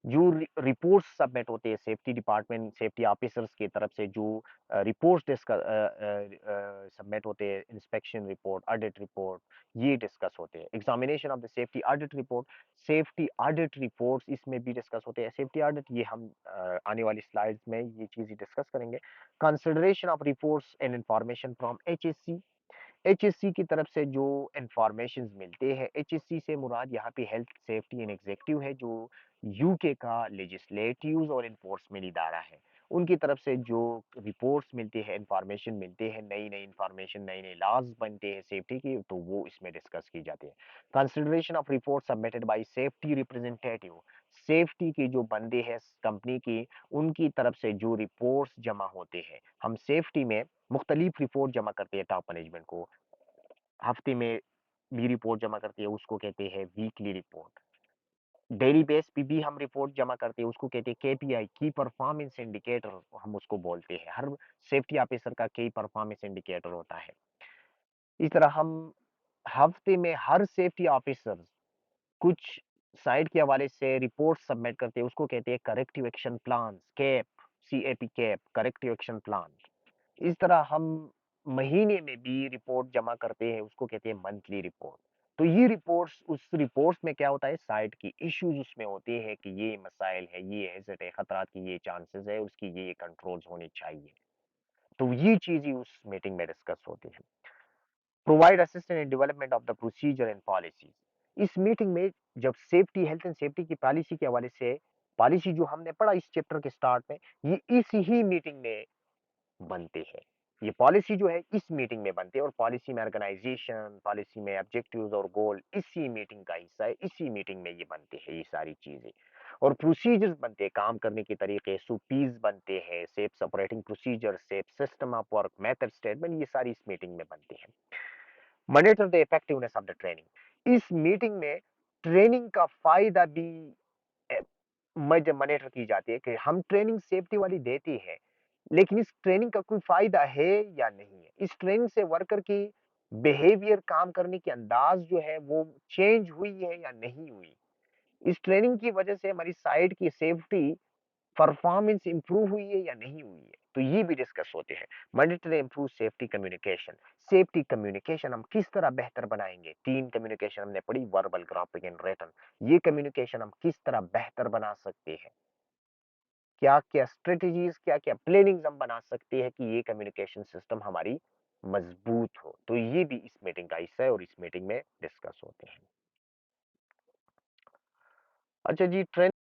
जो रिपोर्ट्स सबमिट होते हैं सेफ्टी डिपार्टमेंट, सेफ्टी ऑफिसर्स की तरफ से, जो रिपोर्ट्स सबमिट होते हैं, इंस्पेक्शन रिपोर्ट, ऑडिट रिपोर्ट, ये डिस्कस होते हैं। Examination of the safety audit report, safety audit reports इसमें भी डिस्कस होते हैं। सेफ्टी ऑडिट ये हम आने वाली स्लाइड्स में ये चीजें डिस्कस करेंगे। Consideration of reports and information from HSC, HSC की तरफ से जो इंफॉर्मेशन मिलते हैं, एचएससी से मुराद यहाँ पे हेल्थ सेफ्टी एंड एग्जीक्यूटिव है, जो यूके का लेजिस्लेटिव और इन्फोर्समेंट इदारा है। उनकी तरफ से जो रिपोर्ट्स मिलती है, इंफॉर्मेशन मिलते हैं, नई नई इंफॉर्मेशन, नए नए लॉज बनते हैं सेफ्टी की, तो वो इसमें डिस्कस की जाती है। Consideration of report submitted by safety representative, safety के जो बंदे हैं कंपनी की, उनकी तरफ से जो रिपोर्ट्स जमा होते हैं, हम सेफ्टी में मुख्तलिफ रिपोर्ट जमा करते हैं टॉप मैनेजमेंट को, हफ्ते में भी रिपोर्ट जमा करते हैं, उसको कहते हैं वीकली रिपोर्ट। डेली बेस पे भी हम रिपोर्ट जमा करते हैं, उसको कहते हैं केपीआई, की परफॉर्मेंस इंडिकेटर हम उसको बोलते हैं। हर सेफ्टी ऑफिसर का की परफॉर्मेंस इंडिकेटर होता है। इस तरह हम हफ्ते में हर सेफ्टी ऑफिसर कुछ साइट के हवाले से रिपोर्ट सबमिट करते हैं, उसको कहते हैं corrective action plan, cap, CAP cap, corrective action plan. इस तरह हम महीने में भी रिपोर्ट जमा करते हैं, उसको कहते हैं मंथली रिपोर्ट। तो ये रिपोर्ट्स, उस रिपोर्ट्स में क्या होता है, साइट की इश्यूज उसमें होते हैं कि ये मसाइल है, ये हैजर्ड है, खतरात की ये चांसेस है, उसकी ये कंट्रोल्स होने चाहिए। तो ये चीजें उस मीटिंग में डिस्कस होती है। Provide assistance in development of the procedure and policies, इस मीटिंग में जब सेफ्टी, हेल्थ एंड सेफ्टी की पॉलिसी के हवाले से, पॉलिसी जो हमने पढ़ा इस चैप्टर के स्टार्ट में, ये इसी ही मीटिंग में बनते हैं। ये पॉलिसी जो है इस मीटिंग में बनते हैं, और पॉलिसी में ऑर्गेनाइजेशन, पॉलिसी में ऑब्जेक्टिव्स और गोल इसी मीटिंग का हिस्सा है, इसी मीटिंग में ये बनते हैं ये सारी चीजें। और प्रोसीजर्स बनते हैं, काम करने के तरीके, एसओपीज बनते हैं, safes operating procedure, safe system of work, method statement, ये सारी इस मीटिंग में बनती हैं। Monitor the effectiveness of the training. इस मीटिंग में ट्रेनिंग का फायदा भी मॉनिटर की जाती है कि हम ट्रेनिंग सेफ्टी वाली देती है, लेकिन इस ट्रेनिंग का कोई फायदा है या नहीं है। इस ट्रेनिंग से वर्कर की बिहेवियर, काम करने की अंदाज जो है वो चेंज हुई है या नहीं हुई। इस ट्रेनिंग की वजह से हमारी साइट की सेफ्टी परफॉर्मेंस इंप्रूव हुई है या नहीं हुई है, तो ये भी डिस्कस होते हैं। Monitor improve safety communication. Safety communication हम किस तरह बेहतर बनाएंगे। तीन कम्युनिकेशन हमने पढ़ी, वर्बल, ग्राफिक एंड रिटन। ये कम्युनिकेशन हम किस तरह बेहतर बना सकते हैं, क्या क्या स्ट्रेटेजीज, क्या क्या प्लानिंग्स हम बना सकते हैं कि ये कम्युनिकेशन सिस्टम हमारी मजबूत हो। तो ये भी इस मीटिंग का हिस्सा है और इस मीटिंग में डिस्कस होते हैं। अच्छा जी, ट्रेनिंग